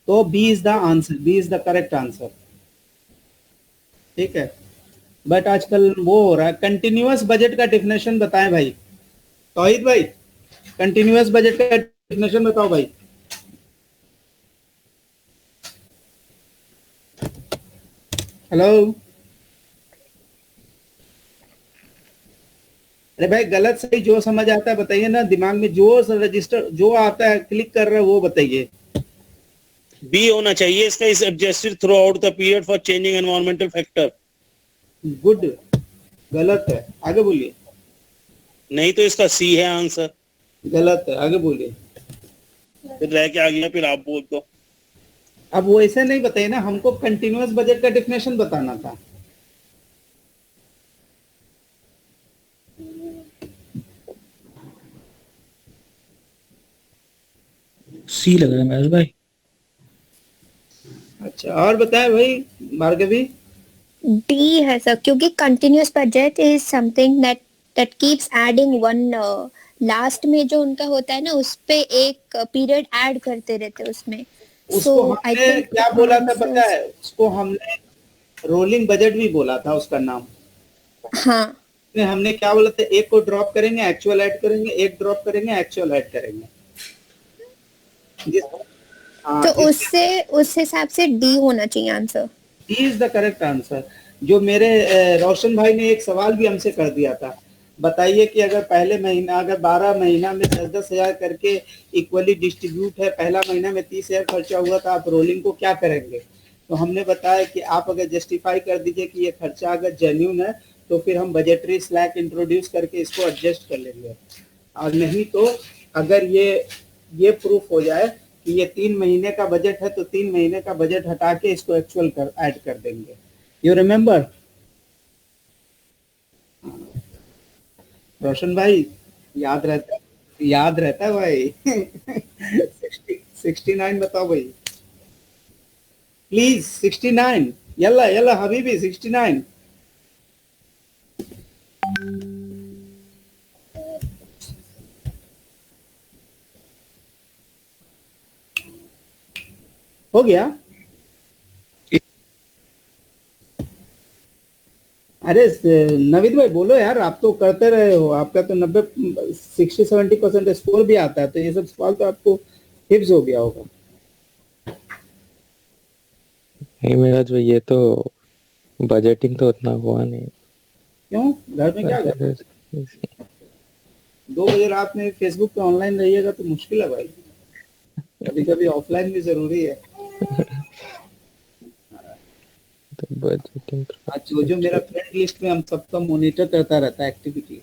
तो B is the answer, B is the correct answer. ठीक है, बट आजकल वो हो रहा है। कंटिन्यूअस बजट का डिफिनेशन बताएं भाई, तौहीद भाई, कंटिन्यूअस बजट का डिफिनेशन बताओ भाई। हेलो, अरे भाई गलत सही जो समझ आता है बताइए ना, दिमाग में जो रजिस्टर जो आता है क्लिक कर रहे हो वो बताइए। बी होना चाहिए इसका, is adjusted through out the period for changing environmental factor. Good, गलत है, आगे बोलिए। नहीं तो इसका सी है आंसर। गलत है, आगे बोलिए। फिर रह के आ गया, फिर आप बोल दो। अब वो ऐसे नहीं बताइए ना, हमको कंटिन्यूअस बजट का डेफिनेशन बताना था। सी लग रहा है महेश भाई। अच्छा, और बताए भाई भार्गवी। डी है सर, क्योंकि continuous budget is something that that keeps adding one, last में जो उनका होता है ना उस पे एक पीरियड ऐड करते रहते हैं उसमें। सो उसको आई हमने थिंक क्या बोला था आंसर, पता है, उसको हमने रोलिंग बजट भी बोला था उसका नाम। हाँ। हमने क्या बोला था, एक को ड्रॉप करेंगे एक्चुअल ऐड करेंगे, एक ड्रॉप करेंगे एक्चुअल ऐड करेंगे। जिस हाँ, तो जिसके उससे उस हिसाब से डी होना चाहिए answer. D is the correct answer. जो मेरे रोशन भाई ने एक सवाल भी हमसे कर दिया था, बताइए कि अगर पहले महीना, अगर 12 महीना में 10,000 करके इक्वली डिस्ट्रीब्यूट है, पहला महीना में 30,000 खर्चा हुआ था, आप रोलिंग को क्या करेंगे। तो हमने बताया कि आप अगर जस्टिफाई कर दीजिए कि ये खर्चा अगर जेन्यून है तो फिर हम बजटरी स्लैक इंट्रोड्यूस करके इसको एडजस्ट कर लेंगे, और नहीं तो अगर ये प्रूफ हो जाए कि ये 3 महीने का बजट है तो 3 महीने का बजट हटा के इसको एक्चुअल कर ऐड कर देंगे। यू रिमेम्बर रोशन भाई, याद रहता है भाई। 69 बताओ भाई, प्लीज 69, यल्ला यल्ला हबीबी 69। हो गया। अरे नवीद भाई बोलो यार, आप तो करते रहे हो, आपका तो 90 60-70% स्कोर भी आता है, तो ये सब सवाल तो आपको हिफ्ज हो गया होगा। नहीं मेरा जो ये तो बजटिंग तो उतना हुआ नहीं। क्यों, घर में क्या कर, 2 बजे रात में फेसबुक पे ऑनलाइन रहिएगा तो मुश्किल है भाई, कभी कभी ऑफलाइन भी जरूरी है। तो बजटिंग आज जो जो मेरा फ्रेंड लिस्ट में हम सबका मॉनिटर करता रहता है एक्टिविटी।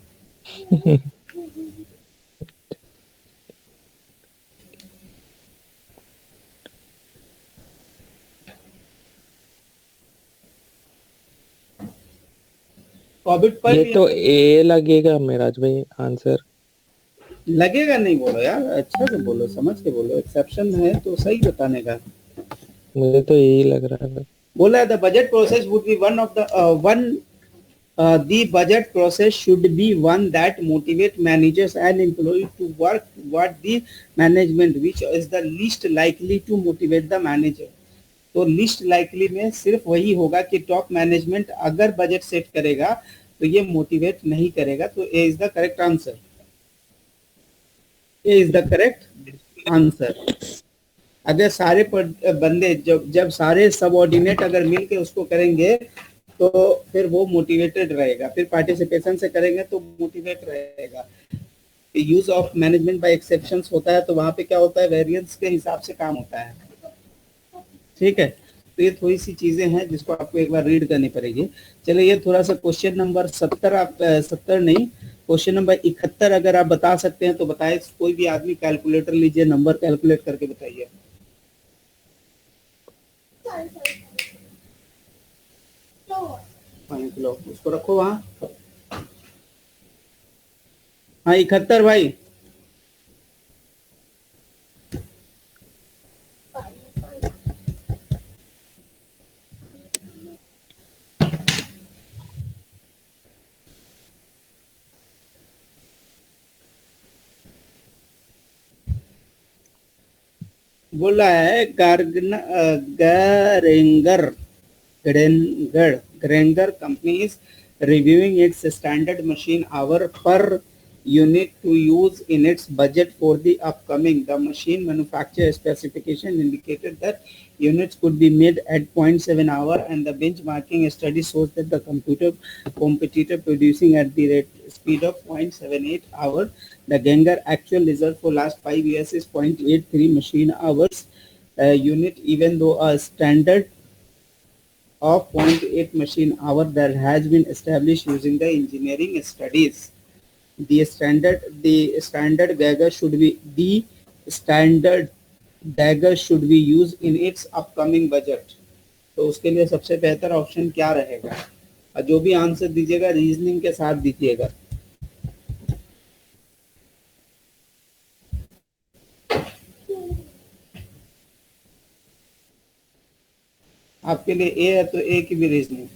कोविड पर ये तो ए लगेगा मेराज भाई आंसर। लगेगा नहीं बोलो यार, अच्छा से बोलो, समझ के बोलो, एक्सेप्शन है तो सही बताने का। मुझे तो यही लग रहा है। बोला है the budget process would be one of the one the budget process should be one that motivate managers and employees to work what the management which is the least likely to motivate the manager। तो least likely में सिर्फ वही होगा कि top management अगर budget set करेगा तो ये मोटिवेट नहीं करेगा, तो A is the correct answer. A is the correct answer. अगर सारे बंदे जब जब सारे सबऑर्डिनेट अगर मिलके उसको करेंगे तो फिर वो मोटिवेटेड रहेगा, फिर पार्टिसिपेशन से करेंगे तो मोटिवेट रहेगा। Use of management bye exceptions होता है तो वहां पे क्या होता है, वेरिएंस के हिसाब से काम होता है। ठीक है, तो ये थोड़ी सी चीजें हैं जिसको आपको एक बार रीड करनी पड़ेगी। चलिए ये थोड़ा सा क्वेश्चन नंबर 70, आप 70 नहीं, क्वेश्चन नंबर 71 अगर आप बता सकते हैं तो बताए। कोई भी आदमी कैलकुलेटर लीजिए, नंबर कैलकुलेट करके बताइए। लो उसको रखो वहां। हाँ 71 भाई। बोला है गरेंगर Granger, Granger company is reviewing its standard machine hour per unit to use in its budget for the upcoming. The machine manufacturer specification indicated that units could be made at 0.7 hour, and the benchmarking study shows that the competitor producing at the rate speed of 0.78 hour. The Granger actual result for last 5 years is 0.83 machine hours unit, even though a standard of 0.8 machine hour that has been established using the engineering studies. The standard Geiger should be used in its upcoming budget. तो उसके लिए सबसे बेहतर option क्या रहेगा? और जो भी आंसर दीजिएगा रीजनिंग के साथ दीजिएगा. आपके लिए ए है तो ए की भी रीजनिंग.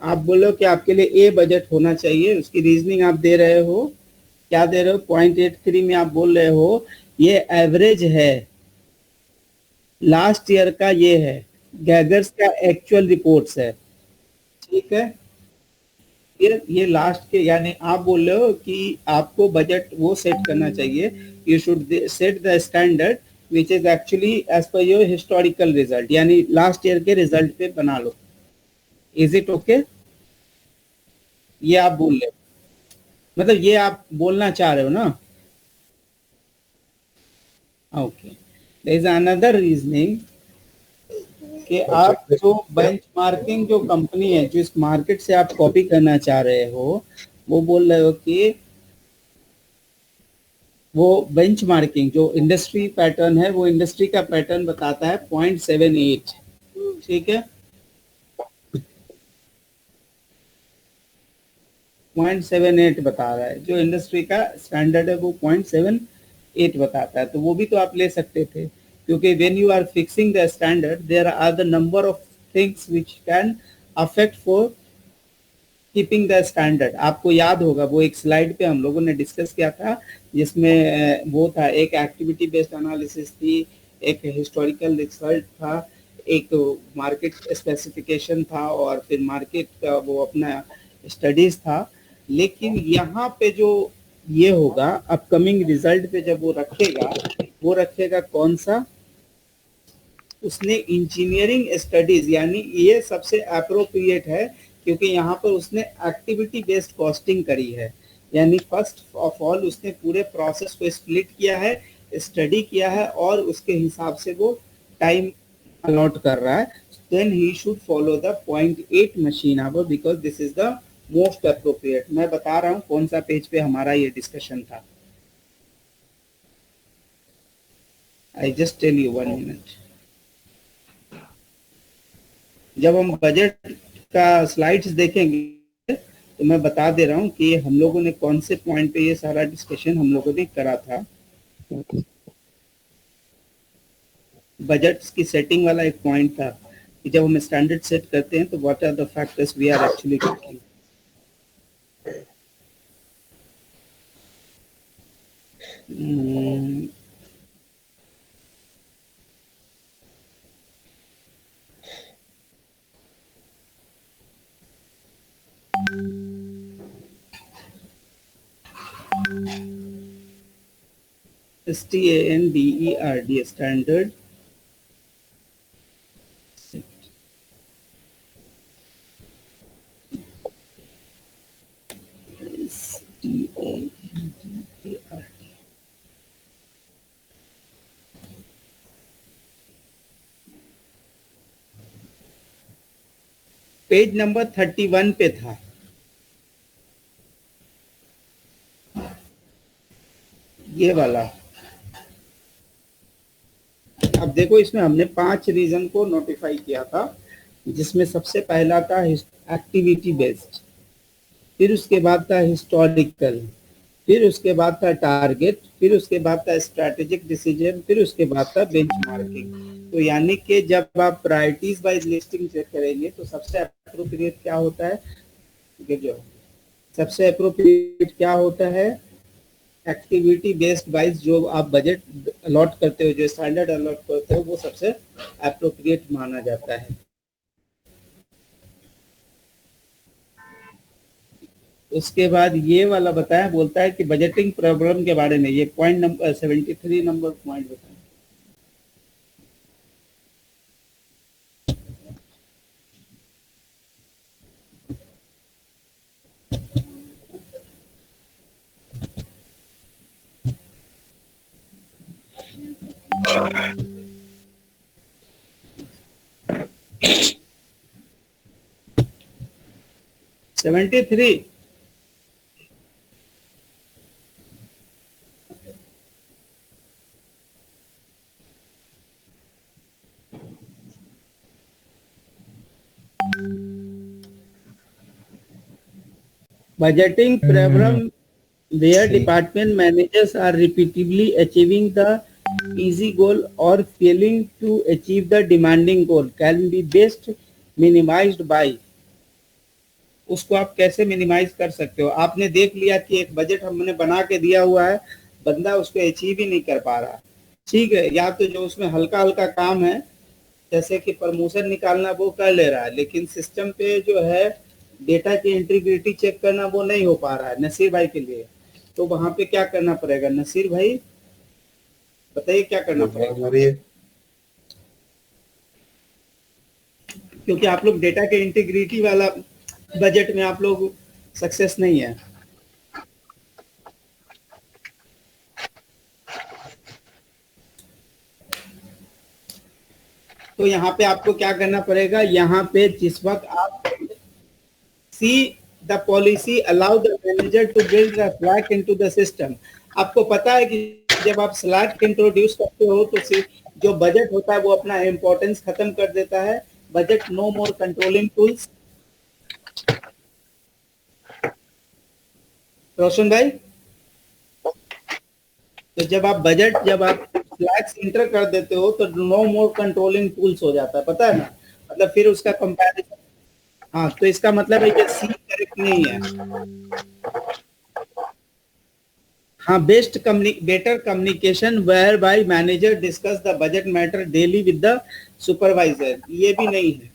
आप बोलो कि आपके लिए ए बजट होना चाहिए, उसकी रीजनिंग आप दे रहे हो. क्या दे रहे हो? 0.83 में आप बोल रहे हो ये एवरेज है, लास्ट ईयर का ये है, गैगर्स का एक्चुअल रिपोर्ट्स है. ठीक है, ये लास्ट के, यानी आप बोल रहे हो कि आपको बजट वो सेट करना चाहिए. You should set the standard which is actually as per your historical result, यानी लास्ट ईयर के रिजल्ट पे बना लो. Is it okay? ये आप बोल रहे हो, मतलब ये आप बोलना चाह रहे हो ना? Okay. There is another reasoning कि आप जो बेंचमार्किंग जो कंपनी है, जो इस मार्केट से आप कॉपी करना चाह रहे हो, वो बोल रहे हो कि वो बेंचमार्किंग जो इंडस्ट्री पैटर्न है, वो इंडस्ट्री का पैटर्न बताता है 0.78. ठीक है, 0.78 बता रहा है. जो इंडस्ट्री का स्टैंडर्ड है वो 0.78 बताता है. तो वो भी तो आप ले सकते थे, क्योंकि when you are fixing the standard there are the number of things which can affect for keeping the standard. आपको याद होगा वो एक स्लाइड पे हम लोगों ने डिस्कस किया था, जिसमें वो था, एक एक्टिविटी बेस्ड एनालिसिस थी, एक हिस्टोरिकल रिसर्च था, एक मार्केट स्पेसिफिकेशन था, और फिर मार्केट का वो अपना स्टडीज था. लेकिन यहाँ पे जो ये होगा अपकमिंग रिजल्ट पे जब वो रखेगा कौन सा? उसने इंजीनियरिंग स्टडीज, यानी ये सबसे अप्रोप्रिएट है, क्योंकि यहाँ पर उसने एक्टिविटी बेस्ड कॉस्टिंग करी है. यानी फर्स्ट ऑफ ऑल उसने पूरे प्रोसेस को स्प्लिट किया है, स्टडी किया है, और उसके हिसाब से वो टाइम अलॉट कर रहा है. Then he should follow the 0.8 machine hour, because this is the most appropriate. मैं बता रहा हूँ कौन सा पेज पे हमारा ये डिस्कशन था. I just tell you 1 minute. जब हम बजट का स्लाइड्स देखेंगे तो मैं बता दे रहा हूँ कि हम लोगों ने कौन से पॉइंट पे ये सारा डिस्कशन हम लोगों ने करा था. बजट्स की सेटिंग वाला एक पॉइंट था कि जब हम स्टैंडर्ड सेट करते हैं तो what are the factors we are actually taking. STANDERD standard page number 31 पे था. ये वाला. अब देखो, इसमें हमने 5 रीजन को नोटिफाई किया था, जिसमें सबसे पहला था एक्टिविटी बेस्ड, फिर उसके बाद था हिस्टोरिकल, फिर उसके बाद था टारगेट, फिर उसके बाद था स्ट्रैटेजिक डिसीजन, फिर उसके बाद था बेंचमार्किंग. तो यानी कि जब आप प्रायोरिटीज वाइज लिस्टिंग चेक करेंगे तो सबसे अप्रोप्रिएट क्या होता है, जो सबसे अप्रोप्रिएट क्या होता है, एक्टिविटी बेस्ड वाइज जो आप बजट अलॉट करते हो, जो स्टैंडर्ड अलॉट करते हो, वो सबसे अप्रोप्रिएट माना जाता है। उसके बाद ये वाला बताया, बोलता है कि बजटिंग प्रॉब्लम के बारे में, ये पॉइंट नंबर 73 नंबर पॉइंट बताया। Seventy three. Budgeting problem where department managers are repeatedly achieving the easy goal or failing to achieve the demanding goal can be best minimized by। उसको आप कैसे minimise कर सकते हो? आपने देख लिया कि एक बजट हमने बना के दिया हुआ है, बंदा उसको अचीव ही नहीं कर पा रहा, ठीक है, या तो जो उसमें हल्का हल्का काम है जैसे कि प्रमोशन निकालना वो कर ले रहा है, लेकिन सिस्टम पे जो है डेटा की इंटीग्रिटी चेक करना वो नहीं हो पा रहा है नसीर भाई के लिए। तो वहां पे क्या करना पड़ेगा नसीर भाई, बताइए क्या करना पड़ेगा? क्योंकि आप लोग डेटा के इंटीग्रिटी वाला बजट में आप लोग सक्सेस नहीं है। तो यहाँ पे आपको क्या करना पड़ेगा, यहाँ पे जिस वक्त आप see the policy allow the manager to build the slack into the system. आपको पता है कि जब आप स्लैक इंट्रोड्यूस करते हो तो जो बजट होता है वो अपना इम्पोर्टेंस खत्म कर देता है। बजट नो मोर कंट्रोलिंग टूल्स। रोशन भाई, तो जब आप स्लैक्स इंटर कर देते हो तो नो मोर कंट्रोलिंग टूल्स हो जाता है, पता है ना, मतलब फिर उसका कंपैरिजन। हाँ, तो इसका मतलब है कि सी करेक्ट नहीं है। हाँ, better communication whereby manager discuss the budget matter daily with the supervisor, ये भी नहीं है।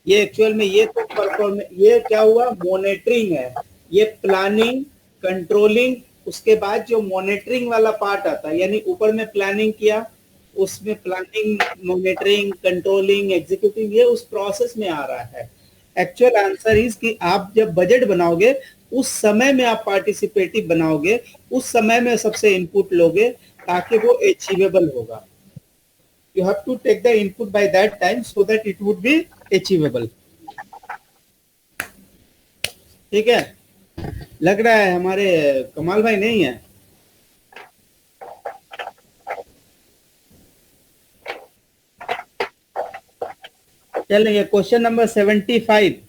ये एक्चुअल में ये तो परफॉर्मेंस, ये क्या हुआ, मॉनिटरिंग है। ये प्लानिंग, कंट्रोलिंग, उसके बाद जो मॉनिटरिंग वाला पार्ट आता है, यानी ऊपर में प्लानिंग किया, उसमें प्लानिंग, मॉनिटरिंग, कंट्रोलिंग, एग्जीक्यूटिव, ये उस प्रोसेस में आ रहा है। एक्चुअल आंसर इज कि आप जब बजट बनाओगे उस समय में आप पार्टिसिपेटिव बनाओगे, उस समय में सबसे इनपुट लोगे ताकि वो अचीवेबल होगा। You have to take the input by that time so that it would be achievable। ठीक है, लग रहा है हमारे कमाल भाई नहीं है। चलिए क्वेश्चन नंबर 75।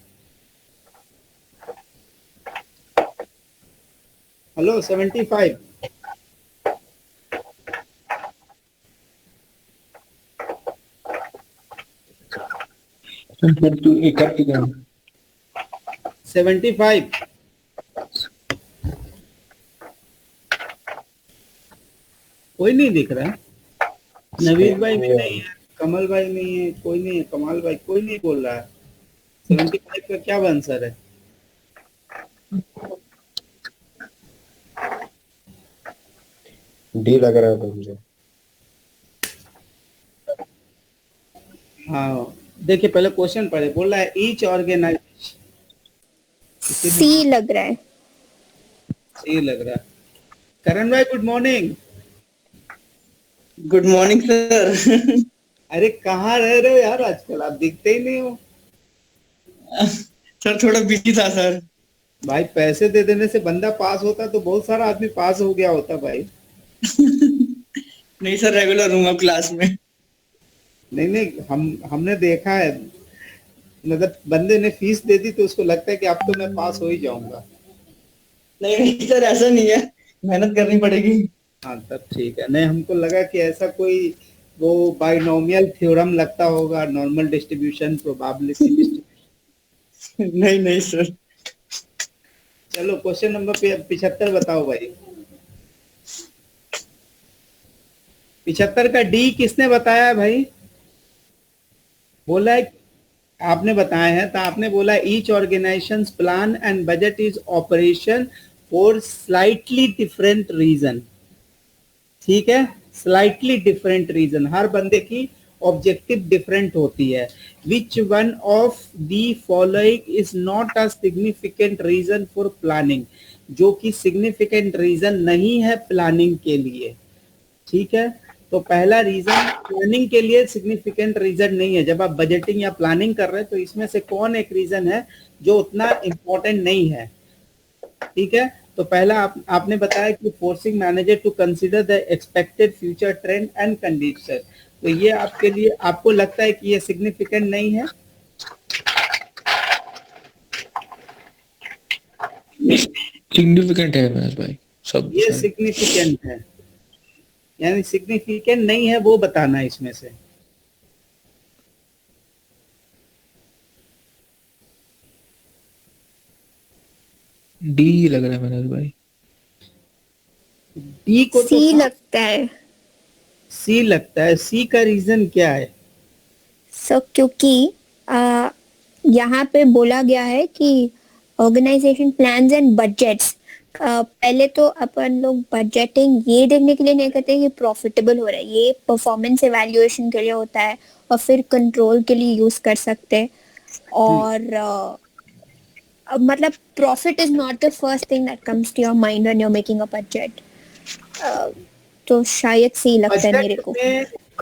हेलो 75। इकट्ठी 75। कोई नहीं दिख रहा है, नवीद भाई भी नहीं है, कमल भाई नहीं है, कोई नहीं है, कमाल भाई कोई नहीं बोल रहा है। 75 का क्या आंसर है? डी लग रहा है मुझे। हाँ, देखिए पहले क्वेश्चन पढ़े, बोल रहा है ईच ऑर्गेनाइजेशन। सी लग रहा है। सी लग रहा है। करण भाई good morning. Good morning sir. अरे कहाँ रह रहे हो यार आजकल, आप दिखते ही नहीं हो। सर थोड़ा बिजी था सर। भाई पैसे दे देने से बंदा पास होता तो बहुत सारा आदमी पास हो गया होता भाई। नहीं सर, रेगुलर हूँ क्लास में। नहीं, हमने देखा है, मतलब बंदे ने फीस दे दी तो उसको लगता है कि अब तो मैं पास हो ही जाऊंगा। नहीं सर, ऐसा नहीं है, मेहनत करनी पड़ेगी। हाँ तब ठीक है। नहीं, हमको लगा कि ऐसा कोई वो बाइनोमियल थ्योरम लगता होगा, नॉर्मल डिस्ट्रीब्यूशन, प्रोबेबिलिटी डिस्ट्रीब्यूशन। नहीं नहीं सर। चलो क्वेश्चन नंबर 75 बताओ भाई। 75 का डी किसने बताया है भाई? बोला है, आपने बताया है, तो आपने बोला each organisation plan and budget is operation for slightly different reason. ठीक है, स्लाइटली डिफरेंट रीजन, हर बंदे की ऑब्जेक्टिव डिफरेंट होती है। Which one of the following is not a significant reason for planning, जो कि सिग्निफिकेंट रीजन नहीं है प्लानिंग के लिए। ठीक है, तो पहला रीजन प्लानिंग के लिए सिग्निफिकेंट रीजन नहीं है। जब आप बजटिंग या प्लानिंग कर रहे हैं तो इसमें से कौन एक रीजन है जो उतना इंपॉर्टेंट नहीं है? ठीक है, तो पहला आपने बताया कि forcing manager to consider the expected future trend and condition, तो ये आपके लिए, आपको लगता है कि ये सिग्निफिकेंट नहीं है? सिग्निफिकेंट है महेश भाई, सब ये सिग्निफिकेंट है, यानी सिग्निफिकेंट नहीं है वो बताना है इसमें से। डी लग रहा है महेश भाई। डी को तो सी लगता है। सी लगता है। सी का रीजन क्या है? क्योंकि यहाँ पे बोला गया है कि ऑर्गेनाइजेशन प्लान्स एंड बजट्स, पहले तो अपन लोग बजटिंग ये देखने के लिए नहीं करते कि प्रॉफिटेबल हो रहा है, ये परफॉर्मेंस एवेल्युएशन के लिए होता है और फिर कंट्रोल के लिए यूज कर सकते हैं। और मतलब profit is not the first thing that comes to your mind when you are making a budget. तो शायद सी लगता है मेरे को।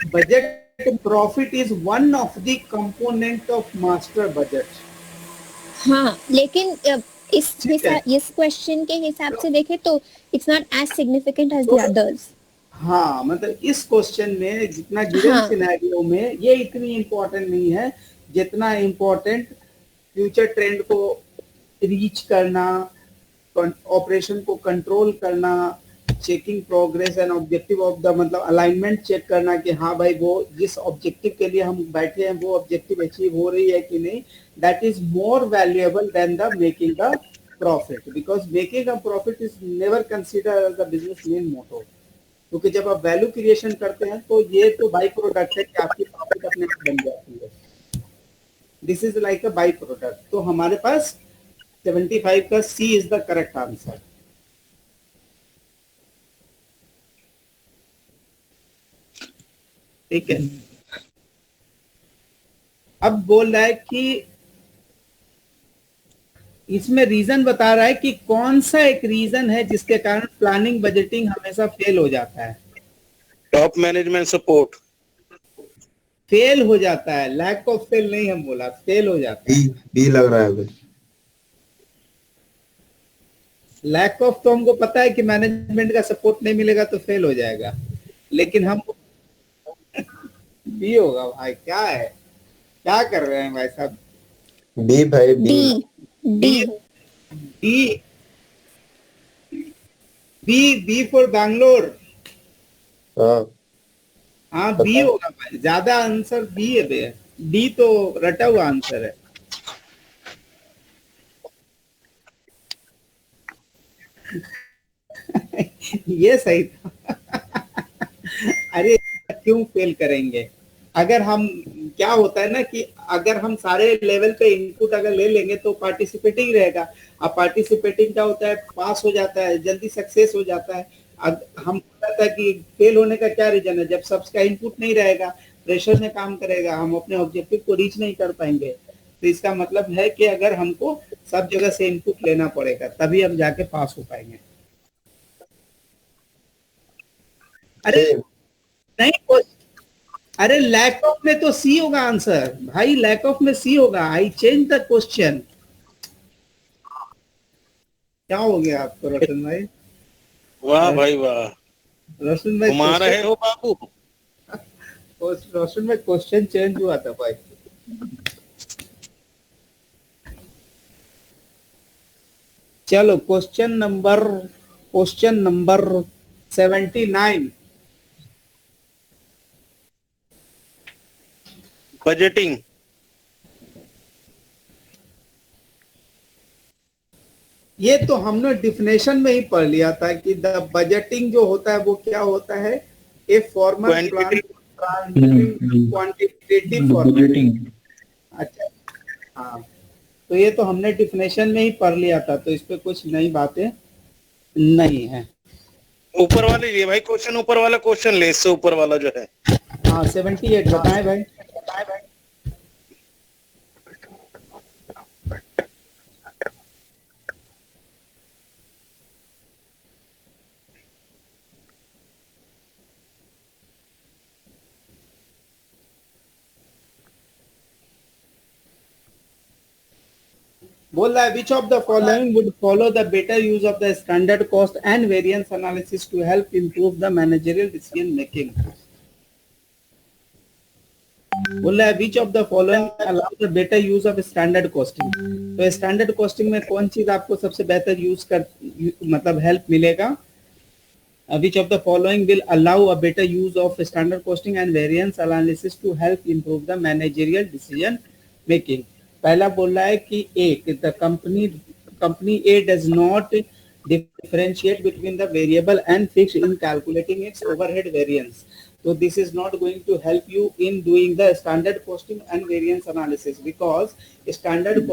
Budget profit is one of the component of master budget. हाँ, लेकिन इस क्वेश्चन के हिसाब से देखें तो it's not as significant as the others. हाँ, मतलब इस क्वेश्चन में जितना गिवन सिनेरियो में ये इतनी इम्पोर्टेंट नहीं है जितना इम्पोर्टेंट फ्यूचर ट्रेंड को रीच करना, ऑपरेशन को कंट्रोल करना, checking progress and objective of the, मतलब अलाइनमेंट चेक करना कि हाँ भाई वो जिस ऑब्जेक्टिव के लिए हम बैठे हैं वो ऑब्जेक्टिव अचीव हो रही है कि नहीं। That is more valuable than the making the profit, because making a profit is never consider as the business main motto. क्योंकि जब आप वैल्यू क्रिएशन करते हैं तो ये तो बाई प्रोडक्ट है कि आपकी प्रॉफिट अपने आप बन जाती है। This is like a by product. तो हमारे पास 75 का सी इज द करेक्ट आंसर। ठीक है, अब बोल रहा है कि इसमें रीजन बता रहा है कि कौन सा एक रीजन है जिसके कारण प्लानिंग बजटिंग हमेशा फेल हो जाता है। Top management support. फेल हो जाता है, लैक ऑफ फेल नहीं, हम बोला फेल हो जाता है। बी लग रहा है भाई। लैक ऑफ तो हमको पता है कि मैनेजमेंट का सपोर्ट नहीं मिलेगा तो फेल हो जाएगा, लेकिन हम बी होगा भाई। क्या है, क्या कर रहे हैं भाई साहब? बी भाई, B D B B B for Bangalore. हाँ हाँ बी होगा भाई, ज्यादा आंसर बी है भैया। डी तो रटा हुआ आंसर है। ये सही था। अरे क्यों फेल करेंगे? अगर हम, क्या होता है ना कि अगर हम सारे लेवल पे इनपुट अगर ले लेंगे तो पार्टिसिपेटिंग रहेगा। अब पार्टिसिपेटिंग क्या होता है, पास हो जाता है, जल्दी सक्सेस हो जाता है। हम कहता है कि फेल होने का क्या रीजन है, जब सबका इनपुट नहीं रहेगा, प्रेशर में काम करेगा, हम अपने ऑब्जेक्टिव को रीच नहीं कर पाएंगे। तो इसका मतलब है कि अगर हमको सब जगह से इनपुट लेना पड़ेगा तभी हम जाके पास हो पाएंगे। अरे नहीं, अरे लैक ऑफ में तो सी होगा आंसर भाई, लैक ऑफ में सी होगा। I change the question. क्या हो गया आपको रोशन भाई? वाह भाई वाह, रोशन भाई घुमा रहे हो बाबू। रोशन में क्वेश्चन चेंज हुआ था भाई। चलो क्वेश्चन नंबर 79। बजटिंग। ये तो हमने डिफिनेशन में ही पढ़ लिया था कि द बजटिंग जो होता है वो क्या होता है, a formal plan quantitative format. Budgeting. अच्छा, हाँ, तो ये तो हमने डिफिनेशन में ही पढ़ लिया था, तो इस पे कुछ नई बातें नहीं है। ऊपर वाले लिए भाई क्वेश्चन, ऊपर वाला क्वेश्चन ले, इससे ऊपर वाला जो है। हाँ 78 बताएं भाई। बोल रहा है which of the following would follow the better use of the standard cost and variance analysis to help improve the managerial decision making. बोल रहा है which of the following allow the better use of standard costing. तो standard costing में कौन चीज आपको सबसे बेहतर यूज कर मतलब हेल्प मिलेगा? Which of the following will allow a better use of standard costing and variance analysis to help improve the managerial decision making? पहला बोल रहा है कि एक the company A does not differentiate between the variable and fixed in calculating its overhead variance. So this is not going to help you in doing the standard costing and variance analysis because standard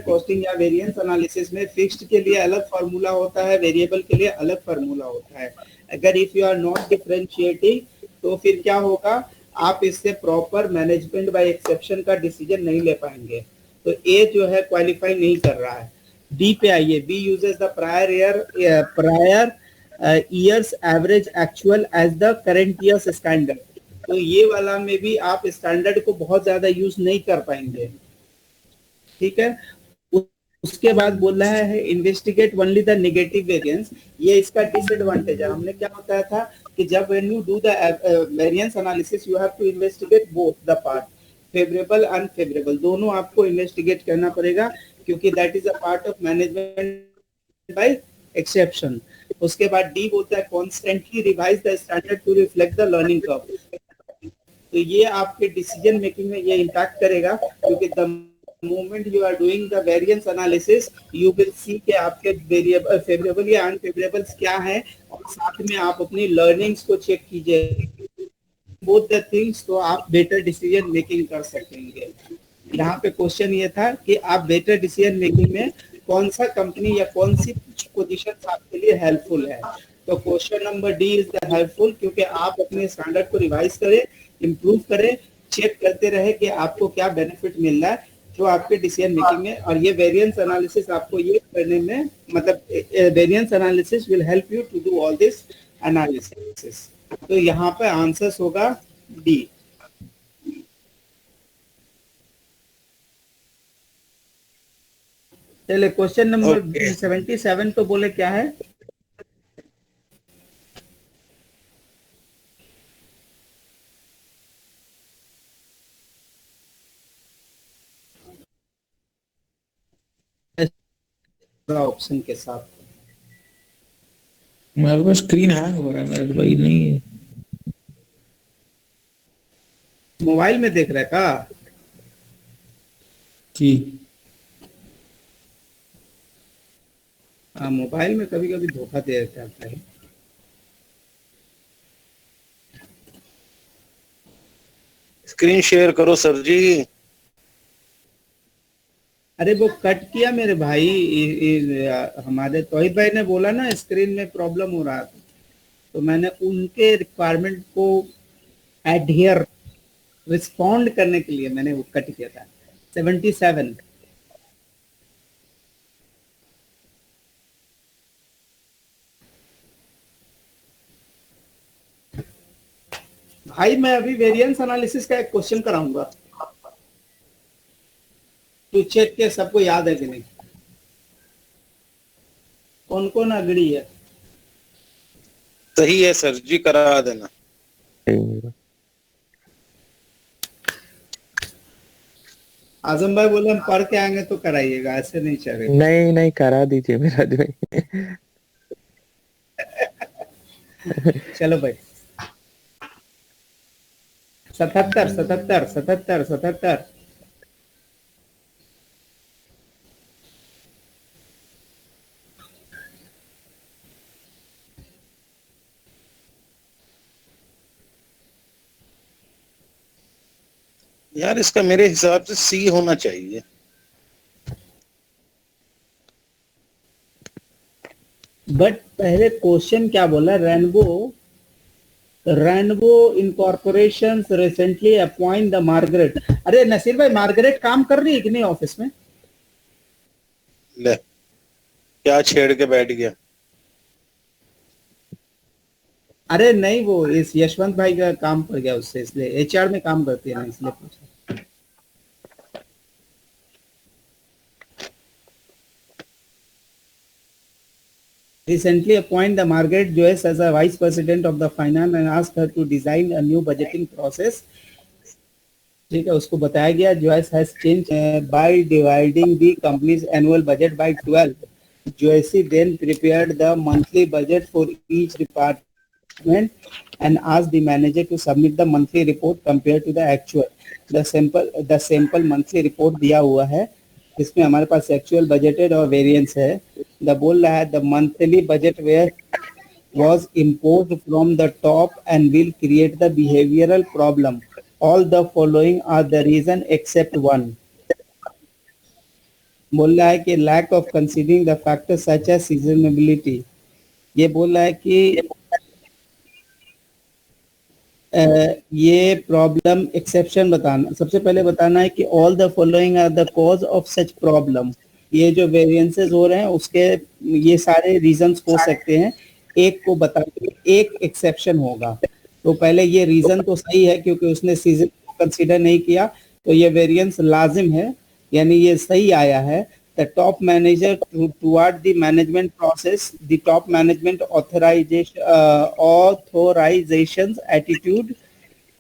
costing या variance analysis में fixed के लिए अलग formula होता है, variable के लिए अलग फार्मूला होता है। अगर if you are not differentiating तो फिर क्या होगा, आप इससे प्रॉपर मैनेजमेंट बाय एक्सेप्शन का डिसीजन नहीं ले पाएंगे। तो ए जो है क्वालिफाई नहीं कर रहा है। डी पे आइए, B uses the prior year's average actual as the current year's standard. तो ये वाला में भी आप स्टैंडर्ड को बहुत ज्यादा यूज नहीं कर पाएंगे, ठीक है। उसके बाद बोल रहा है investigate only the negative variance. ये इसका डिसएडवांटेज है। हमने क्या बताया था कि जब when you do the variance analysis you have to investigate both the part, favourable unfavourable, दोनों आपको इन्वेस्टिगेट करना पड़ेगा क्योंकि that is a part of management by exception. उसके बाद डी बोलता है constantly revise the standard to reflect the learning curve. तो ये आपके डिसीजन मेकिंग में ये इम्पैक्ट करेगा क्योंकि the moment you are doing the variance analysis you will see कि आपके वेरिएबल फेवरेबल या अनफेवरेबल क्या है और साथ में आप अपनी लर्निंग्स को चेक कीजिए, both the things, तो आप बेटर डिसीजन मेकिंग कर सकेंगे। यहाँ पे क्वेश्चन ये था कि आप बेटर डिसीजन मेकिंग में कौन सा कंपनी या कौन सी पोजीशन आपके लिए हेल्पफुल है। तो question number D is the helpful क्योंकि आप अपने स्टैंडर्ड को रिवाइज करें, इम्प्रूव करें, चेक करते रहे कि आपको क्या बेनिफिट मिल रहा है जो आपके डिसीजन मेकिंग में। और ये वेरिएंस एनालिसिस आपको ये करने में मतलब variance analysis will help you to do all this analysis. तो यहाँ पे आंसर्स होगा डी। चलिए क्वेश्चन नंबर 77 तो बोले क्या है? ऑप्शन के साथ मेरे पास स्क्रीन हैंग हो रहा है मेरे भाई, नहीं है। मोबाइल में देख रहा है का जी हाँ, मोबाइल में कभी कभी धोखा दे देता है। स्क्रीन शेयर करो सर जी। अरे वो कट किया मेरे भाई, हमारे तौहीद भाई ने बोला ना स्क्रीन में प्रॉब्लम हो रहा था, तो मैंने उनके रिक्वायरमेंट को एडहियर रिस्पॉन्ड करने के लिए मैंने वो कट किया था। 77 भाई, मैं अभी वेरिएंस एनालिसिस का एक क्वेश्चन कराऊंगा, तू चेक के सबको याद है कि नहीं, कौन कौन अग्री है? सही है सर जी, करा देना। आजम भाई बोले हम पढ़ के आएंगे तो कराइएगा, ऐसे नहीं चलेगा। नहीं नहीं करा दीजिए मेरा भाई। चलो भाई 77 77 77 77। यार इसका मेरे हिसाब से सी होना चाहिए। बट पहले क्वेश्चन क्या बोला, rainbow incorporation recently appoint the Margaret. अरे नसीर भाई, मार्गरेट काम कर रही है कि नहीं ऑफिस में? ले क्या छेड़ के बैठ गया। अरे नहीं, वो इस यशवंत भाई का काम पड़ गया उससे, इसलिए एचआर में काम करती है ना, इसलिए पूछा। Recently appoint the Margaret Joyce as a vice president of the finance and ask her to design a new budgeting process. ठीक है, उसको बताया गया Joyce has changed by dividing the company's annual budget by 12. Joyce then prepared the monthly budget for each department and asked the manager to submit the monthly report compared to the actual. The sample monthly report दिया हुआ है, इसमें हमारे पास actual budgeted और variance है। The बोल रहा है the monthly budget where was imposed from the top and will create the behavioral problem. All the following are the reason except one. बोल रहा है कि lack of considering the factors such as seasonality. ये बोल रहा है कि ये प्रॉब्लम एक्सेप्शन बताना, सबसे पहले बताना है कि all the following are the cause of such problem. ये जो वेरिएंसेस हो रहे हैं उसके ये सारे रीजंस हो सकते हैं, एक को बता एक एक्सेप्शन होगा। तो पहले ये रीजन तो सही है क्योंकि उसने सीजन को कंसीडर नहीं किया, तो ये वेरिएंस लाजिम है, यानी ये सही आया है। The top manager toward the management process, the top management authorizations attitude,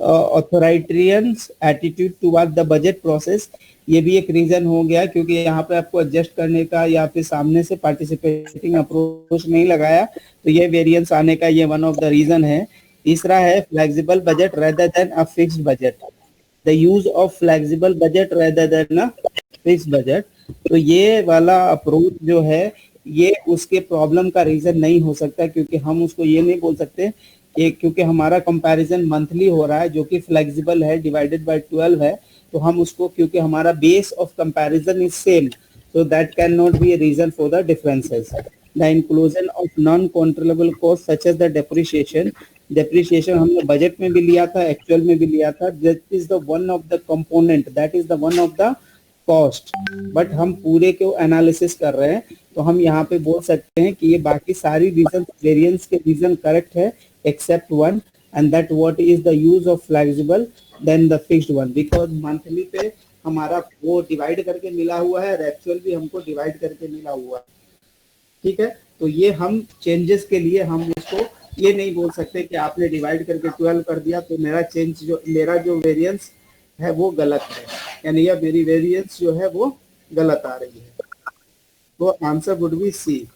authoritarian attitude toward the budget process, ये भी एक रीजन हो गया क्योंकि यहाँ पे आपको एडजस्ट करने का या फिर सामने से पार्टिसिपेटिंग अप्रोच नहीं लगाया, तो ये वेरिएंस आने का ये वन ऑफ द रीजन है। तीसरा है flexible budget rather than a fixed budget, the use of flexible budget rather than a fixed budget. तो ये वाला अप्रोच जो है ये उसके प्रॉब्लम का रीजन नहीं हो सकता, क्योंकि हम उसको ये नहीं बोल सकते कि क्योंकि हमारा कंपैरिजन मंथली हो रहा है जो कि फ्लेक्सिबल है, डिवाइडेड बाय 12 है, तो हम उसको क्योंकि हमारा base of comparison is same, so that cannot be a reason for the differences. The inclusion of non-controllable costs such as the depreciation हमने बजट में भी लिया था, एक्चुअल में भी लिया था, that is the one of the component, that is the one of the cost, but हम पूरे को एनालिसिस कर रहे हैं, तो हम यहाँ पे बोल सकते हैं कि ये बाकी सारी रीजन वेरिएंस के रीजन करेक्ट है except one, and that what is the use of flexible than the fixed one, because monthly पे हमारा वो डिवाइड करके मिला हुआ है, एक्चुअल भी हमको डिवाइड करके मिला हुआ है। ठीक है, तो ये हम चेंजेस के लिए हम इसको ये नहीं बोल सकते कि आपने डिवाइड करके 12 कर दिया तो मेरा जो वेरिएंस है वो गलत है, यानी यह मेरी वेरिएंस जो है वो गलत आ रही है। तो answer would be C.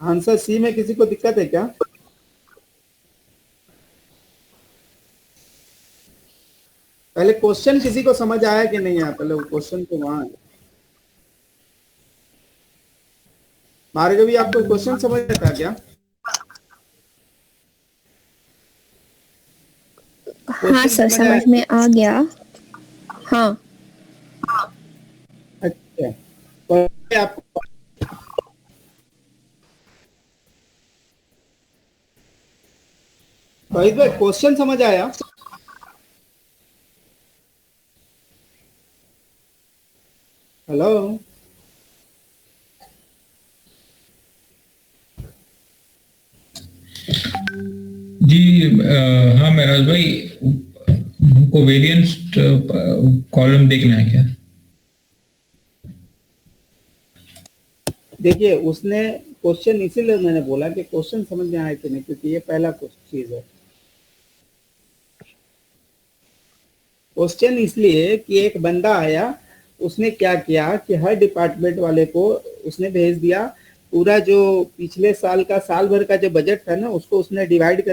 Answer C में किसी को दिक्कत है क्या? पहले क्वेश्चन किसी को समझ आया कि नहीं आया? पहले क्वेश्चन तो वहां है। भार्गवी, आपको क्वेश्चन समझ आता क्या? हाँ सर, समझ में आ गया। हाँ अच्छा, तो आपको क्वेश्चन समझ आया? हेलो, जी हाँ महराज भाई, हमको वेरिएंस कॉलम देखना है क्या? देखिए उसने क्वेश्चन, इसीलिए मैंने बोला कि क्वेश्चन समझ में आया कि नहीं, क्योंकि ये पहला चीज है। क्वेश्चन इसलिए कि एक बंदा आया, उसने क्या किया कि हर डिपार्टमेंट वाले को उसने भेज दिया पूरा जो पिछले साल का साल भर का जो बजट था ना, उसको उसने डिवाइड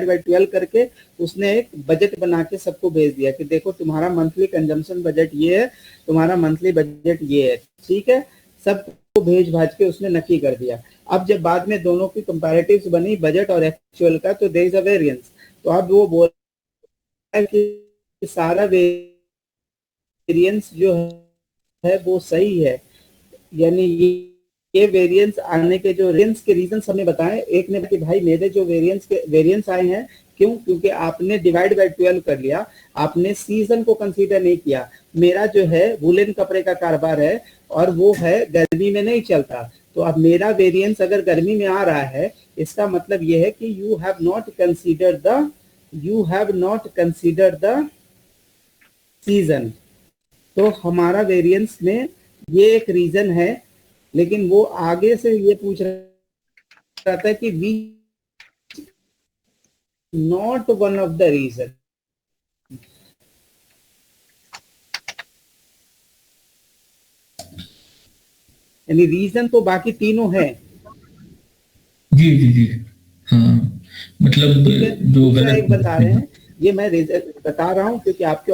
बाय 12 करके उसने एक बजट बना के सबको भेज दिया कि देखो तुम्हारा मंथली कंजम्पशन बजट ये है, तुम्हारा मंथली बजट ये है, ठीक है। सबको भेज भाज के उसने नक्की कर दिया। अब जब बाद में दोनों की कंपैरेटिव्स बनी बजट और एक्चुअल का, तो देयर इज अ वेरिएंस। तो अब वो बोल रहा है कि सारा वेरिएंस जो है वो सही है, यानी ये वेरिएंस आने के जो रेंज के रीजन हमने बताए। एक ने कि भाई मेरे जो वेरिएंस आए हैं, क्यों? क्योंकि आपने डिवाइड बाय 12 कर लिया, आपने सीजन को कंसीडर नहीं किया। मेरा जो है वुलन कपड़े का कारोबार है और वो है गर्मी में नहीं चलता, तो अब मेरा वेरिएंस अगर गर्मी में आ रहा है, इसका मतलब ये है कि you have not consider the season. तो हमारा वेरिएंस में ये एक रीजन है, लेकिन वो आगे से ये पूछ रहा था कि we not one of the reason. यानी रीजन तो बाकी तीनों है। जी जी जी, हाँ, मतलब जो दूसरा एक गलत बता रहे हैं, ये मैं बता रहा हूँ क्योंकि आपके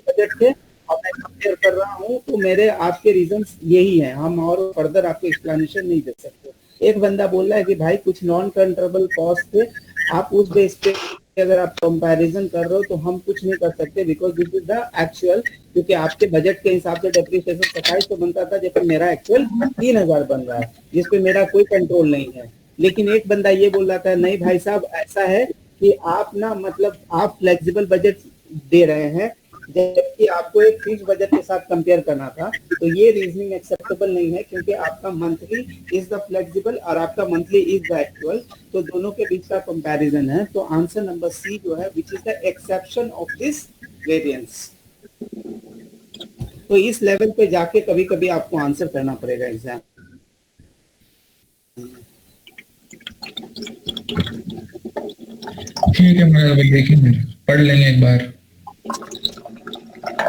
बजट थे और मैं कंपेयर कर रहा हूँ, तो मेरे आपके रीजंस यही हैं, हम और फर्दर आपको एक्सप्लेनेशन नहीं दे सकते। एक बंदा बोल रहा है कि भाई कुछ नॉन कंट्रोलेबल कॉस्ट थे, आप उस बेस पे अगर आप कंपैरिजन कर रहे हो तो हम कुछ नहीं कर सकते, because this is the actual. क्योंकि आपके बजट के हिसाब से डेप्रिसिएशन 2700 बनता था, जबकि मेरा एक्चुअल 3000 बन रहा है, जिसपे मेरा कोई कंट्रोल नहीं है। लेकिन एक बंदा ये बोल रहा था नहीं भाई साहब, ऐसा है कि आप ना मतलब आप फ्लेक्सिबल बजट दे रहे हैं, जबकि आपको एक फिक्स बजट के साथ कंपेयर करना था। तो ये रीजनिंग एक्सेप्टेबल नहीं है, क्योंकि आपका मंथली इज द फ्लेक्सिबल और आपका मंथली इज द एक्चुअल, तो दोनों के बीच का कंपैरिजन है। तो आंसर नंबर सी जो है, which is the exception of this variance. तो इस लेवल पे जाके कभी कभी आपको आंसर करना पड़ेगा एग्जाम। ठीक है, मैं अभी देखेंगे, पढ़ लेंगे एक बार।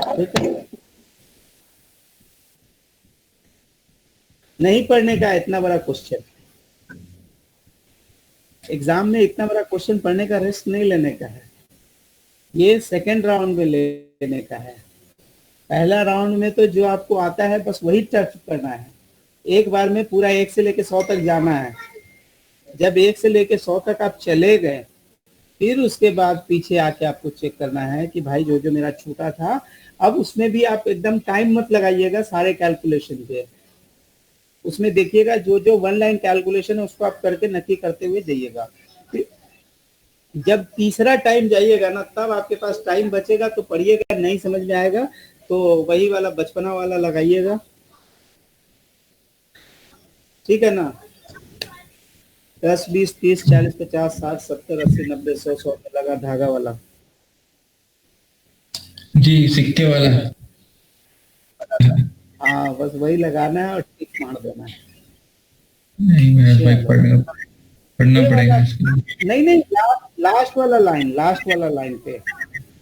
ठीक है, नहीं पढ़ने का इतना बड़ा क्वेश्चन, एग्जाम में इतना बड़ा क्वेश्चन पढ़ने का रिस्क नहीं लेने का है, ये सेकंड राउंड में लेने का है। पहला राउंड में तो जो आपको आता है बस वही टच करना है, एक बार में पूरा 1 से लेके 100 तक जाना है। जब 1 से लेके 100 तक आप चले गए, फिर उसके बाद पीछे आके आपको चेक करना है कि भाई जो जो मेरा छूटा था। अब उसमें भी आप एकदम टाइम मत लगाइएगा सारे कैलकुलेशन पे, उसमें देखिएगा जो जो वन लाइन कैलकुलेशन है उसको आप करके नक्की करते हुए जाइएगा। जब तीसरा टाइम जाइएगा ना, तब आपके पास टाइम बचेगा तो पढ़िएगा, नहीं समझ में आएगा तो वही वाला बचपना वाला लगाइएगा, ठीक है ना। 10, 20, 30, 40, 50, 60, 70, 80, 90, 100, 100 में लगा धागा वाला। जी, सिक्के वाला। हाँ, बस वही लगाना है और टिक मार देना है। नहीं, मेरा भाई पढ़ना ये पड़ेगा वाला इसके लिए। नहीं, लास्ट वाला लाइन पे,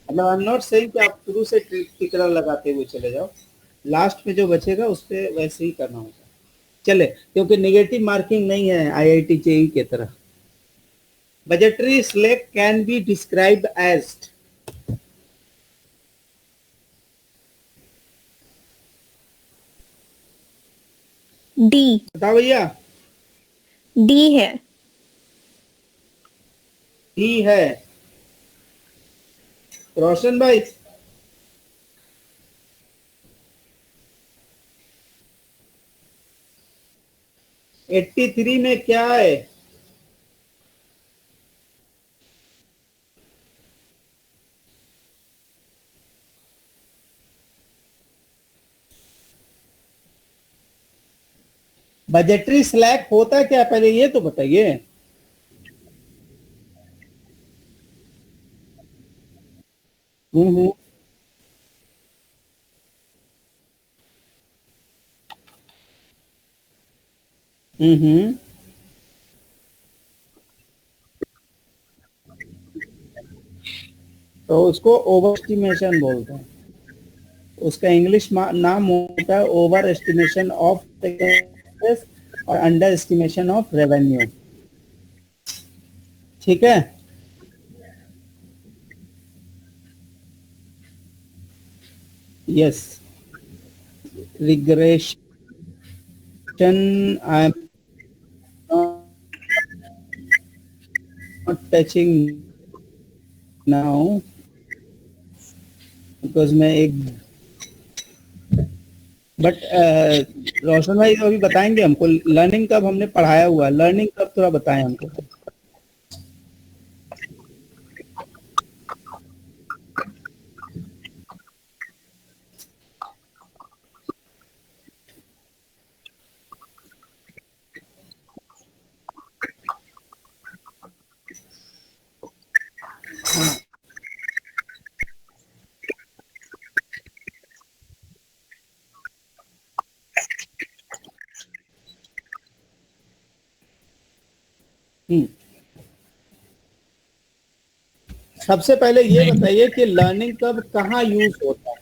मतलब आई एम नॉट सेइंग कि आप शुरू से टिकरा लगाते हुए चले जाओ, लास्ट में जो बचेगा उस पे वैसे ही करना होगा। चले, क्योंकि नेगेटिव मार्किंग नहीं है आईआईटी जेईई की तरह। Budgetary slack can be described as, D. बताओ भैया। डी है। डी है रोशन भाई। एट्टी थ्री में क्या है? बजटरी स्लैक होता क्या, पहले ये तो बताइए। हम्म हम्म। तो उसको ओवर एस्टिमेशन बोलते हैं। उसका इंग्लिश नाम होता है ओवर एस्टिमेशन ऑफ और अंडर एस्टिमेशन ऑफ रेवेन्यू। ठीक है, yes, regression I am not touching now because मैं एक बट रोशन भाई अभी बताएंगे हमको लर्निंग कब हमने पढ़ाया हुआ, लर्निंग कब थोड़ा बताएं हमको। सबसे पहले ये बताइए कि लर्निंग कब कहाँ यूज होता है।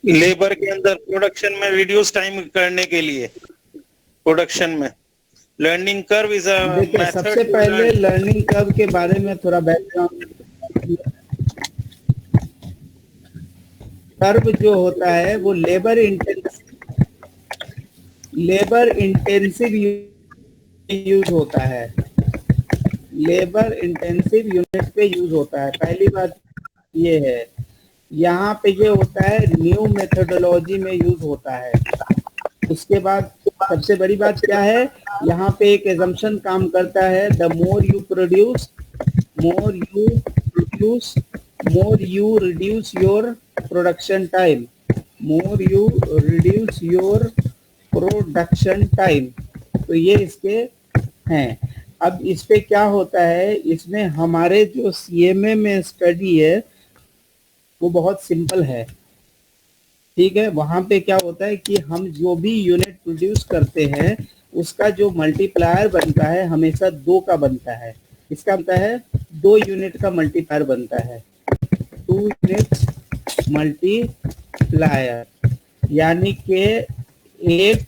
लेबर के अंदर प्रोडक्शन में रिड्यूस टाइम करने के लिए प्रोडक्शन में लर्निंग कर्व इज अ देखिए सबसे पहले लर्निंग कर्व के बारे में थोड़ा बैकग्राउंड। कर्व जो होता है वो लेबर इंटेंसिव यूज होता है, लेबर इंटेंसिव यूनिट पे यूज होता है। पहली बात ये है, यहाँ पे ये होता है न्यू मेथोडोलॉजी में यूज होता है। उसके बाद सबसे बड़ी बात क्या है, यहाँ पे एक एजम्पशन काम करता है, the more you produce more you reduce your production time, more you reduce your production time. तो ये इसके हैं। अब इस पे क्या होता है, इसमें हमारे जो CMA में स्टडी है वो बहुत सिंपल है। ठीक है, वहां पे क्या होता है कि हम जो भी यूनिट प्रोड्यूस करते हैं उसका जो मल्टीप्लायर बनता है हमेशा 2 का बनता है। इसका बनता है 2 यूनिट का मल्टीप्लायर बनता है, 2 यूनिट मल्टीप्लायर, यानी कि 1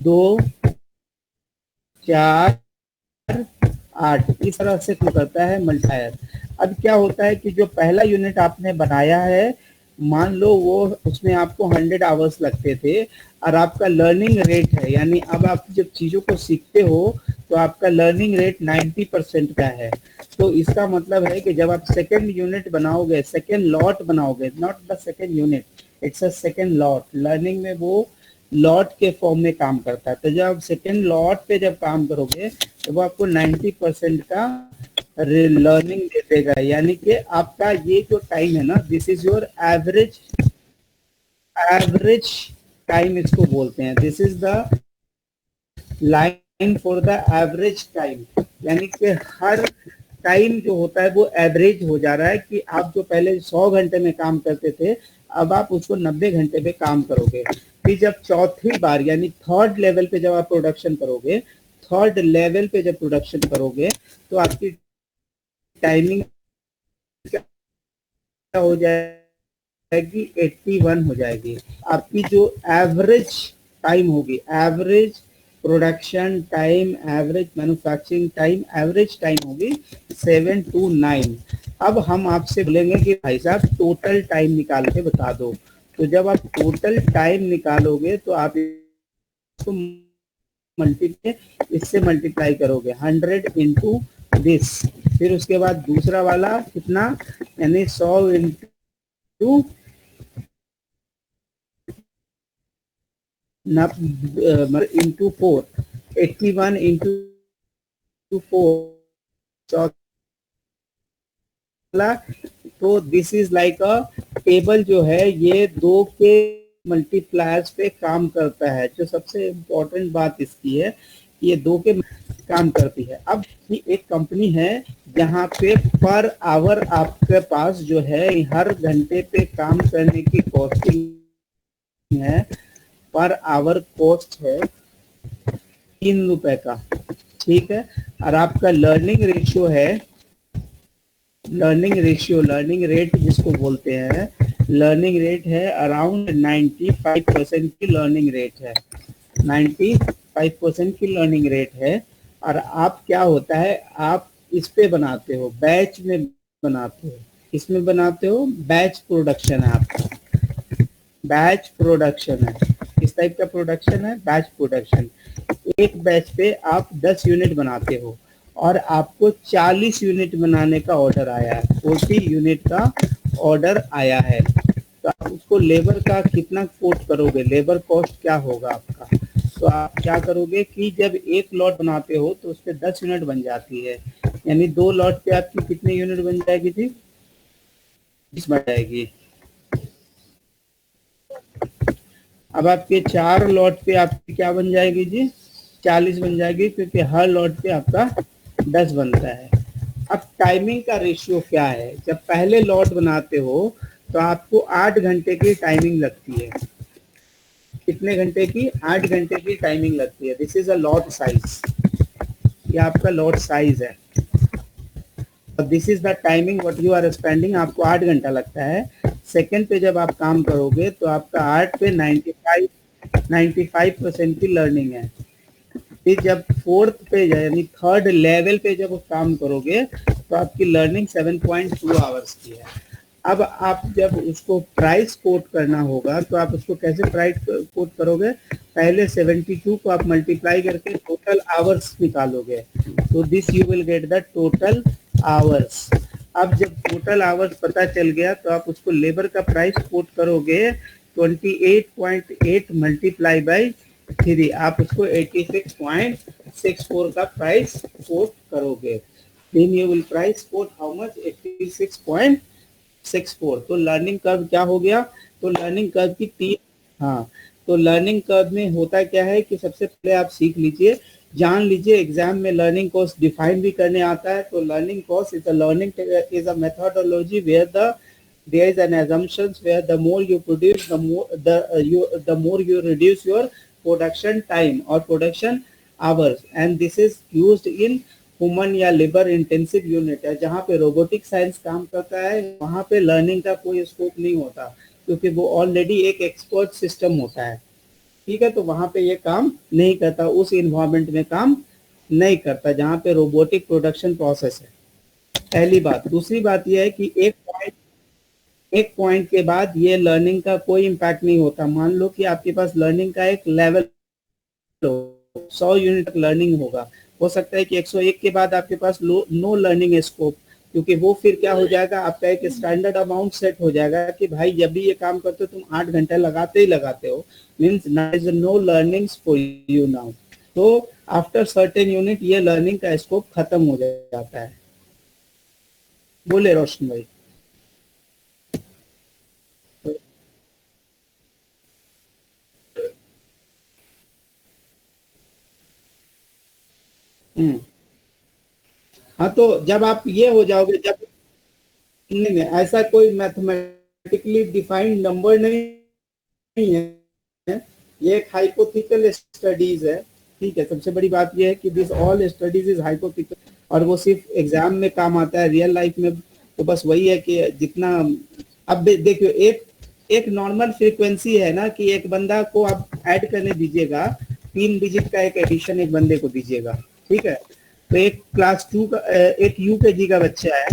2 4 8 इस तरह से करता है मल्टीप्लायर। अब क्या होता है कि जो पहला यूनिट आपने बनाया है, मान लो वो उसमें आपको 100 आवर्स लगते थे और आपका लर्निंग रेट है, यानी अब आप जब चीज़ों को सीखते हो तो आपका लर्निंग रेट 90% का है। तो इसका मतलब है कि जब आप सेकेंड यूनिट बनाओगे, सेकेंड लॉट बनाओगे, not the second unit, it's a second lot, learning में वो लॉट के फॉर्म में काम करता है। तो जब आप सेकेंड लॉट पे जब काम करोगे तो वो आपको 90% का लर्निंग दे देगा, यानी कि आपका ये जो टाइम है ना, this is your average time इसको बोलते हैं, this is the line for the average time, यानी कि हर टाइम जो होता है वो एवरेज हो जा रहा है कि आप जो पहले 100 घंटे में काम करते थे अब आप उसको 90 घंटे पे काम करोगे। फिर जब चौथी बार यानी थर्ड लेवल पे जब आप प्रोडक्शन करोगे, थर्ड लेवल पे जब प्रोडक्शन करोगे तो आपकी टाइमिंग क्या हो जाएगी, 81 हो जाएगी। आपकी जो एवरेज टाइम होगी, average production time, average manufacturing time, average time होगी 7 to 9। अब हम आपसे बोलेंगे कि भाई साहब टोटल टाइम निकाल के बता दो। तो जब आप टोटल टाइम निकालोगे तो आप इसको इससे मल्टीप्लाई करोगे 100 इंटू दिस, फिर उसके बाद दूसरा वाला कितना, यानी 100 इंटू इंटू 4, 81 इंटू 4। तो this is like a table जो है ये 2 के मल्टीप्लायर्स पे काम करता है। जो सबसे इम्पोर्टेंट बात इसकी है ये 2 के काम करती है। अब एक कंपनी है जहाँ पे पर आवर आपके पास जो है हर घंटे पे काम करने की कॉस्टिंग है, पर आवर कॉस्ट है 3 रुपए का। ठीक है, और आपका लर्निंग रेशियो है लर्निंग रेशियो, लर्निंग रेट जिसको बोलते हैं, लर्निंग रेट है अराउंड 95% की लर्निंग रेट है, 95% की लर्निंग रेट है। और आप क्या होता है, आप इस पे बनाते हो, बैच में बनाते हो, इसमें बनाते हो, बैच प्रोडक्शन है आपका, बैच प्रोडक्शन है, इस टाइप का प्रोडक्शन है बैच प्रोडक्शन। एक बैच पे आप 10 यूनिट बनाते हो और आपको 40 यूनिट बनाने का ऑर्डर आया है, 40 यूनिट का ऑर्डर आया है, तो आप उसको लेबर का कितना कोट करोगे, लेबर कॉस्ट क्या होगा आपका। तो आप क्या करोगे कि जब एक लॉट बनाते हो तो उस पर 10 यूनिट बन जाती है, यानी 2 लॉट पे आपकी कितनी यूनिट बन जाएगी जी, 20 बन जाएगी। अब आपके 4 लॉट पे आपकी क्या बन जाएगी जी, 40 बन जाएगी, क्योंकि हर लॉट पे आपका 10 बनता है। अब टाइमिंग का रेशियो क्या है, जब पहले लॉट बनाते हो तो आपको 8 घंटे की टाइमिंग लगती है, कितने घंटे की, 8 घंटे की टाइमिंग लगती है। This is a lot size, ये आपका लॉट साइज है, this is the timing what you are spending, आपको 8 घंटा लगता है। सेकंड पे जब आप काम करोगे तो आपका 8 पे 95% की लर्निंग है। फिर जब फोर्थ पे यानी थर्ड लेवल पे जब आप काम करोगे तो आपकी लर्निंग 7.2 आवर्स की है। अब आप जब उसको प्राइस कोट करना होगा तो आप उसको कैसे प्राइस कोट करोगे, पहले 72 को आप मल्टीप्लाई करके टोटल आवर्स निकालोगे, तो this you will get the total hours. अब जब टोटल आवर्स पता चल गया तो आप उसको लेबर का प्राइस कोट करोगे 28.8 मल्टीप्लाई बाई 3, आप उसको 86.64 का प्राइस कोट करोगे, then you will price quote how much, 86.64। तो लर्निंग कर्व क्या हो गया, तो लर्निंग कर्व की 3, हाँ, तो लर्निंग कर्व में होता क्या है कि सबसे पहले आप सीख लीजिए, जान लीजिए, एग्जाम में लर्निंग कॉस्ट डिफाइन भी करने आता है। तो learning cost is a learning is a methodology where there is an assumptions where the more you produce, the more you reduce your production time or production hours, and this is used in human या labour intensive unit है, जहाँ पे robotic science काम करता है, वहाँ पे learning का कोई स्कोप नहीं होता, क्योंकि वो ऑलरेडी एक एक्सपर्ट सिस्टम होता है, ठीक है। तो वहाँ पे ये काम नहीं करता, उस इन्वायरमेंट में काम नहीं करता जहाँ पे रोबोटिक प्रोडक्शन प्रोसेस है, पहली बात। दूसरी बात यह है कि एक पॉइंट के बाद ये लर्निंग का कोई इम्पैक्ट नहीं होता। मान लो कि आपके पास लर्निंग का एक लेवल 100 यूनिट तक लर्निंग होगा, हो सकता है कि 101 के बाद आपके पास नो लर्निंग स्कोप, क्योंकि वो फिर क्या हो जाएगा, आपका एक स्टैंडर्ड अमाउंट सेट हो जाएगा कि भाई जब भी ये काम करते हो तुम 8 घंटे लगाते ही लगाते हो, means there is no learnings for you now. तो आफ्टर सर्टेन यूनिट ये लर्निंग का स्कोप खत्म हो जाता है। बोले रोशन भाई। हाँ, तो जब आप ये हो जाओगे, जब नहीं, ऐसा कोई मैथमेटिकली डिफाइंड नंबर नहीं है, ये एक हाइपोथेटिकल स्टडीज है, ठीक है। सबसे बड़ी बात ये है कि this all studies is hypothetical, और वो सिर्फ एग्जाम में काम आता है, रियल लाइफ में तो बस वही है कि जितना, अब देखियो, एक नॉर्मल फ्रीक्वेंसी है ना कि एक बंदा को आप ऐड करने दीजिएगा, 3 डिजिट का एक एडिशन एक बंदे को दीजिएगा, ठीक है। तो एक क्लास 2 का, एक यूकेजी का बच्चा है,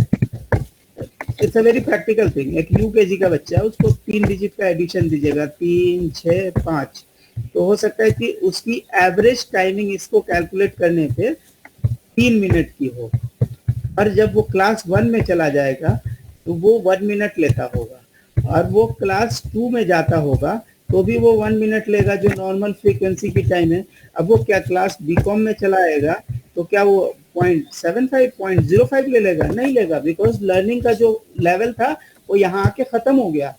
it's a very practical thing, एक यूकेजी का बच्चा है, उसको 3 डिजिट का एडिशन दीजिएगा, 3, 6, 5, तो हो सकता है कि उसकी एवरेज टाइमिंग इसको कैलकुलेट करने पे 3 मिनट की हो, और जब वो क्लास 1 में चला जाएगा तो वो 1 मिनट लेता होगा, और वो क्लास 2 में जाता होगा तो भी वो 1 मिनट लेगा, जो नॉर्मल फ्रीक्वेंसी की टाइम है। अब वो क्या क्लास बीकॉम में चला आएगा तो क्या वो 0.75 0.05 ले लेगा, नहीं लेगा, बिकॉज लर्निंग का जो लेवल था वो यहाँ आके खत्म हो गया।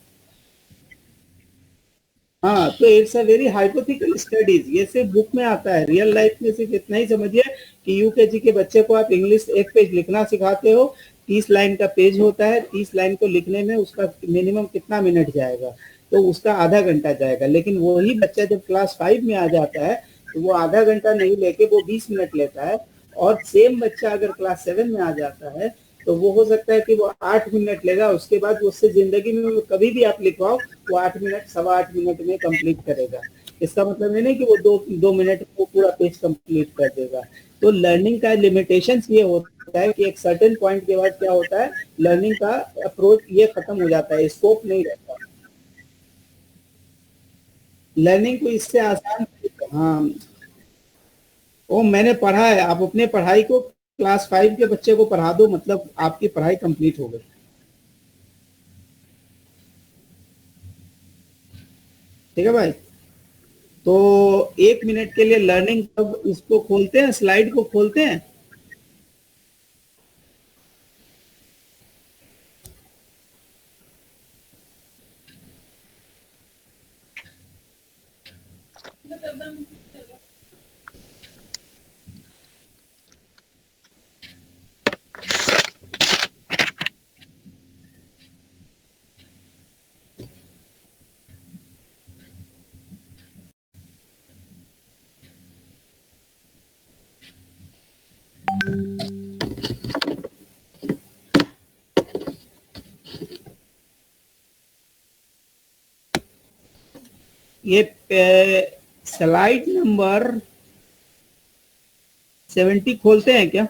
हाँ, तो it's a very hypothetical studies, ये सिर्फ बुक में आता है, रियल लाइफ में सिर्फ इतना ही समझिए कि यूकेजी के बच्चे को आप इंग्लिश एक पेज लिखना सिखाते हो, 30 लाइन का पेज होता है, 30 लाइन को लिखने में उसका मिनिमम कितना मिनट जाएगा, तो उसका आधा घंटा जाएगा। लेकिन वही बच्चा जब क्लास 5 में आ जाता है तो वो आधा घंटा नहीं लेके वो 20 मिनट लेता है, और सेम बच्चा अगर क्लास 7 में आ जाता है तो वो हो सकता है कि वो 8 मिनट लेगा, उसके बाद उससे जिंदगी में वो कभी भी आप लिखवाओ वो 8 मिनट 8.25 मिनट में कंप्लीट करेगा। इसका मतलब ये नहीं कि वो 2 मिनट में वो पूरा पेज कंप्लीट कर देगा। तो लर्निंग का लिमिटेशन ये होता है कि एक सर्टेन पॉइंट के बाद क्या होता है, लर्निंग का अप्रोच ये खत्म हो जाता है, स्कोप नहीं रहता। लर्निंग को इससे आसान, हाँ वो मैंने पढ़ा है, आप अपने पढ़ाई को क्लास 5 के बच्चे को पढ़ा दो, मतलब आपकी पढ़ाई कंप्लीट हो गई। ठीक है भाई, तो 1 मिनट के लिए लर्निंग कब इसको खोलते हैं, स्लाइड को खोलते हैं। ये स्लाइड नंबर 70 खोलते हैं क्या?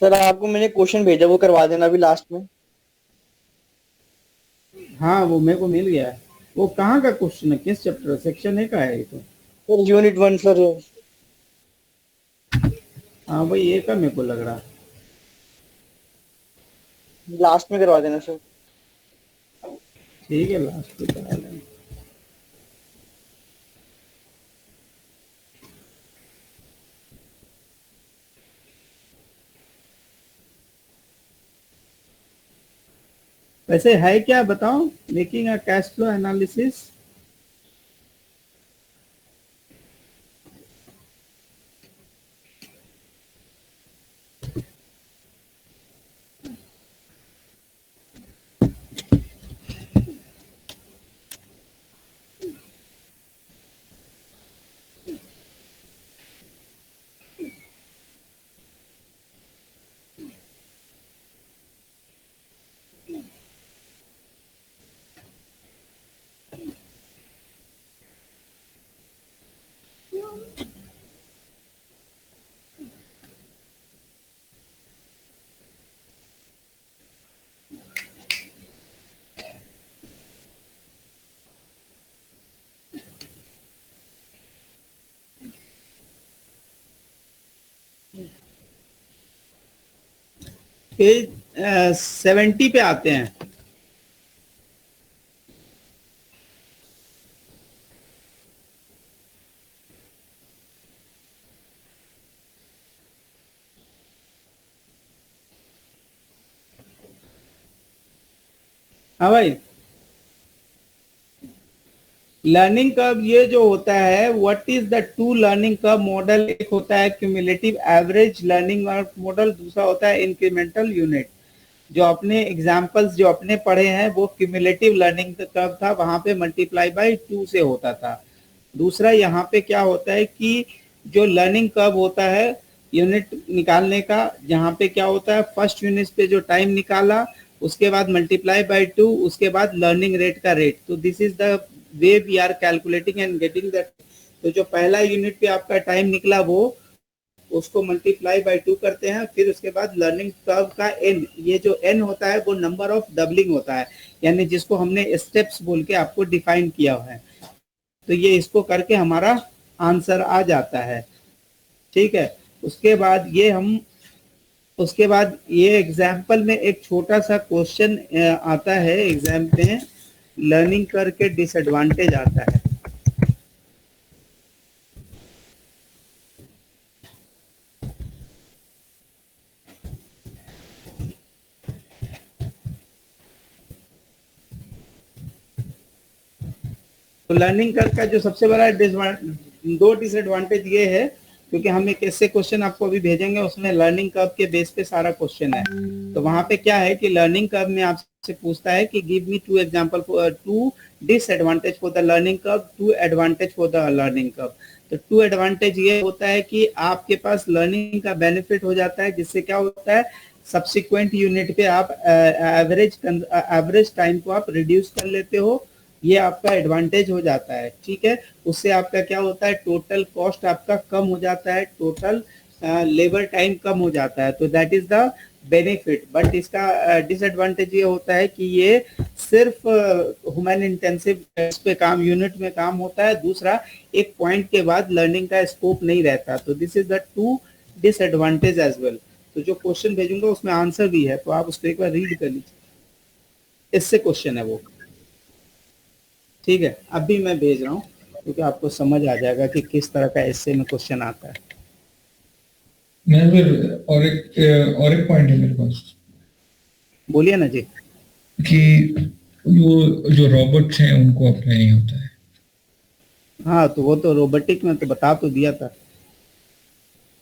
सर आपको मैंने क्वेश्चन भेजा, वो करवा देना अभी लास्ट में। हाँ वो मेरे को मिल गया है। वो कहाँ का क्वेश्चन है, किस चैप्टर सेक्शन है का है ये? तो सर यूनिट 1 सर। हाँ भाई ये का मेरे को लग रहा, लास्ट में करवा देना सर। ठीक है लास्ट में करा लेंगे। वैसे है क्या बताओ, making a cash flow analysis. Page 70 पे आते हैं। हाँ भाई, लर्निंग कर्व ये जो होता है, what is the two learning curve model. एक होता है क्यूमुलेटिव एवरेज लर्निंग मॉडल, दूसरा होता है इंक्रीमेंटल यूनिट। जो अपने एग्जांपल्स जो अपने पढ़े हैं वो क्यूमुलेटिव लर्निंग कर्व था, वहां पे मल्टीप्लाई बाय 2 से होता था। दूसरा यहाँ पे क्या होता है कि जो लर्निंग कर्व होता है यूनिट निकालने का, जहाँ पे क्या होता है फर्स्ट यूनिट पे जो टाइम निकाला उसके बाद मल्टीप्लाई बाय 2, उसके बाद लर्निंग रेट का रेट। तो this is the way we are calculating and getting that. तो जो पहला यूनिट पे आपका टाइम निकला वो उसको मल्टीप्लाई बाय 2 करते हैं, फिर उसके बाद लर्निंग कर्व का एन, ये जो एन होता है वो नंबर ऑफ डबलिंग होता है, यानी जिसको हमने स्टेप्स बोल के आपको डिफाइन किया हुआ है। तो ये इसको करके हमारा आंसर आ जाता है। ठीक है, उसके बाद ये एग्जाम्पल में एक छोटा सा क्वेश्चन आता है एग्जाम में, लर्निंग कर्व के डिसएडवांटेज आता है। तो लर्निंग कर्व का जो सबसे बड़ा दो डिसएडवांटेज ये है क्योंकि हम एक ऐसे क्वेश्चन आपको अभी भेजेंगे, उसमें लर्निंग कर्व के बेस पे सारा क्वेश्चन है। तो वहां पे क्या है कि लर्निंग कर्व में आपसे पूछता है कि give me 2 example for 2 disadvantage for the learning curve, 2 advantage for the learning curve. तो 2 एडवांटेज ये होता है कि आपके पास लर्निंग का बेनिफिट हो जाता है, जिससे क्या होता है सब्सिक्वेंट यूनिट पे आप एवरेज टाइम को आप रिड्यूस कर लेते हो, ये आपका एडवांटेज हो जाता है। ठीक है, उससे आपका क्या होता है टोटल कॉस्ट आपका कम हो जाता है, टोटल लेबर टाइम कम हो जाता है, तो that is the benefit. But इसका डिसएडवांटेज ये होता है कि ये सिर्फ ह्यूमन इंटेंसिव पे काम यूनिट में काम होता है, दूसरा एक पॉइंट के बाद लर्निंग का स्कोप नहीं रहता। तो this is the 2 disadvantage as well. तो जो क्वेश्चन भेजूंगा उसमें आंसर भी है, तो आप उसको एक बार रीड कर लीजिए, इससे क्वेश्चन है वो। ठीक है, अभी मैं भेज रहा हूँ क्योंकि आपको समझ आ जाएगा कि किस तरह का ऐसे में क्वेश्चन आता है। मैं फिर और एक पॉइंट है मेरे पास बोलिए ना जी। कि जो रोबोट्स हैं उनको अप्लाई नहीं होता है। हाँ, तो वो तो रोबोटिक में तो बता तो दिया था,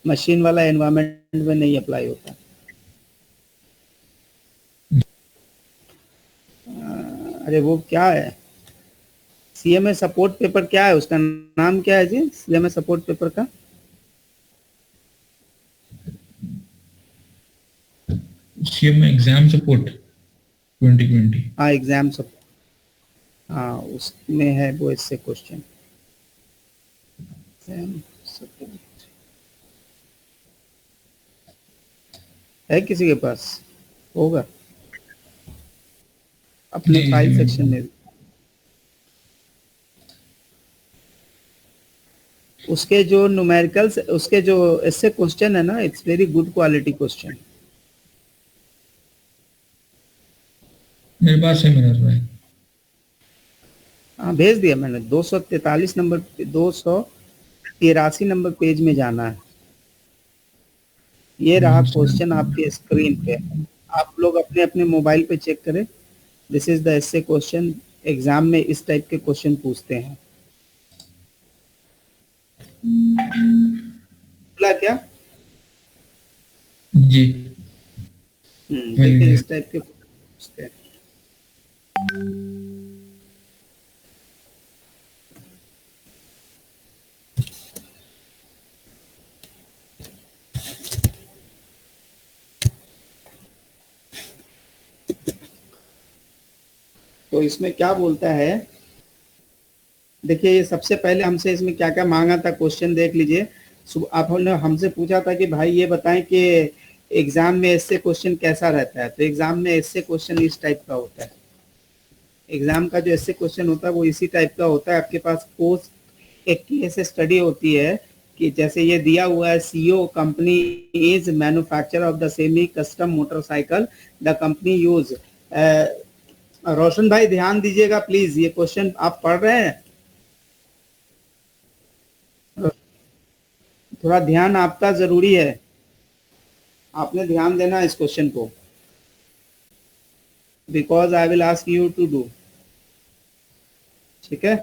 मशीन वाला एनवायरनमेंट में नहीं अप्लाई होता। अरे वो क्या है सीएमए सपोर्ट पेपर, क्या है उसका नाम क्या है जी सीएमए सपोर्ट पेपर का? CMA exam support 2020। हाँ, एग्जाम सपोर्ट, हाँ उसमें है वो इससे क्वेश्चन। एग्जाम सपोर्ट है किसी के पास? होगा अपने जी, फाइल जी, सेक्शन में। उसके जो न्यूमेरिकल्स, उसके जो ऐसे क्वेश्चन है ना, it's very good quality question. मेरे पास है मेरा भाई। हाँ भेज दिया मैंने, 243 नंबर, 283 नंबर पेज में जाना है। ये रहा क्वेश्चन आपके स्क्रीन पे, आप लोग अपने अपने मोबाइल पे चेक करें। दिस इज द ऐसे क्वेश्चन, एग्जाम में इस टाइप के क्वेश्चन पूछते हैं। बोला क्या? जी देखिए इस टाइप के पूछते हैं। तो इसमें क्या बोलता है, देखिए ये सबसे पहले हमसे इसमें क्या क्या मांगा था क्वेश्चन देख लीजिए। आपने हमसे पूछा था कि भाई ये बताएं कि एग्जाम में ऐसे क्वेश्चन कैसा रहता है। तो एग्जाम में ऐसे क्वेश्चन इस टाइप का होता है, एग्जाम का जो ऐसे क्वेश्चन होता है वो इसी टाइप का होता है। आपके पास कोर्स एक केस स्टडी होती है कि जैसे ये दिया हुआ है, CO company is manufacture of the semi custom motorcycle, the company use. Roshan भाई ध्यान दीजिएगा प्लीज, ये क्वेश्चन आप पढ़ रहे हैं, थोड़ा ध्यान आपका जरूरी है, आपने ध्यान देना इस क्वेश्चन को, because I will ask you to do. ठीक है,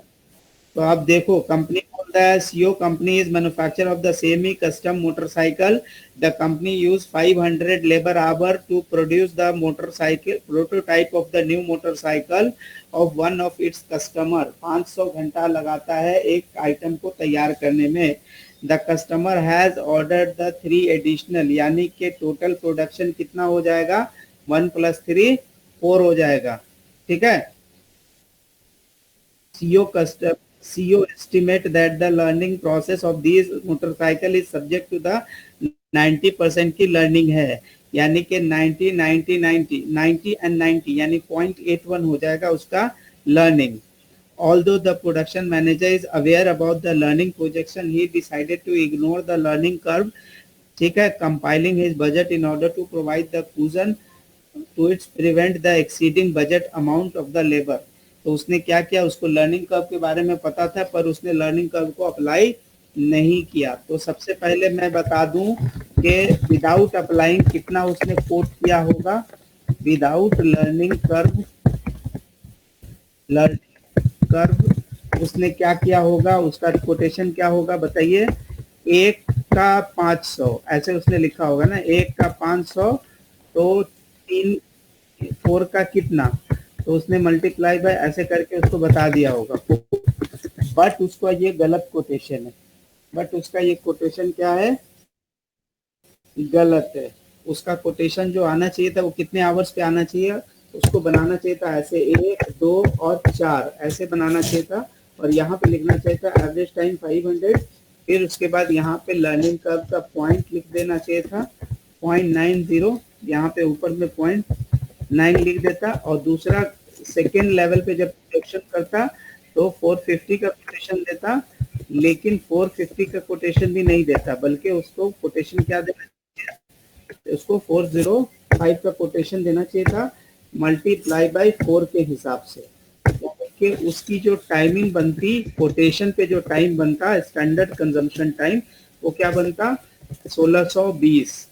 तो आप देखो कंपनी बोलता है CO company is manufacture of the semi custom motorcycle, the company use 500 labour hour to produce the motorcycle prototype of the new motorcycle of one of its customer. 500 घंटा लगाता है एक आइटम को तैयार करने में। The customer has ordered the 3 additional, यानी कि टोटल प्रोडक्शन कितना हो जाएगा, 1 + 3 4 हो जाएगा। ठीक है, CEO estimate that the learning process of these motorcycle is subject to the 90% की learning है, यानी कि 90 90 90 90 and 90 यानी 0.81 हो जाएगा उसका learning. Although the production manager is aware about the learning projection, he decided to ignore the learning curve. ठीक है, compiling his budget in order to provide the cushion to its prevent the exceeding budget amount of the labor. तो उसने क्या किया, उसको learning curve के बारे में पता था पर उसने लर्निंग कर्व को अप्लाई नहीं किया। तो सबसे पहले मैं बता दूं कि विदाउट अप्लाइंग कितना उसने कोट किया होगा, विदाउट लर्निंग कर्व उसने क्या किया होगा, उसका कोटेशन क्या होगा बताइए, 1 का 500 ऐसे उसने लिखा होगा ना, 1 का 500 तो 3 4 का कितना, तो उसने मल्टीप्लाई बाय ऐसे करके उसको बता दिया होगा। बट उसका ये गलत कोटेशन है, बट उसका ये कोटेशन क्या है, गलत है। उसका कोटेशन जो आना चाहिए था वो कितने आवर्स पे आना चाहिए, उसको बनाना चाहिए था ऐसे 1 2 और 4 ऐसे बनाना चाहिए था, और यहाँ पे लिखना चाहिए था एवरेज टाइम 500, फिर उसके बाद यहाँ पे लर्निंग कर्व का पॉइंट लिख देना चाहिए था 0.90, यहाँ पे ऊपर में 0.9 लिख देता, और दूसरा सेकेंड लेवल पे जब प्रोजेक्शन करता तो 450 का कोटेशन देता, लेकिन 450 का कोटेशन भी नहीं देता, बल्कि उसको कोटेशन क्या देना, उसको 405 का कोटेशन देना चाहिए था मल्टीप्लाई बाय 4 के हिसाब से, कि उसकी जो टाइमिंग बनती, कोटेशन पे जो टाइम बनता स्टैंडर्ड कंजम्पशन टाइम, वो क्या बनता 1620,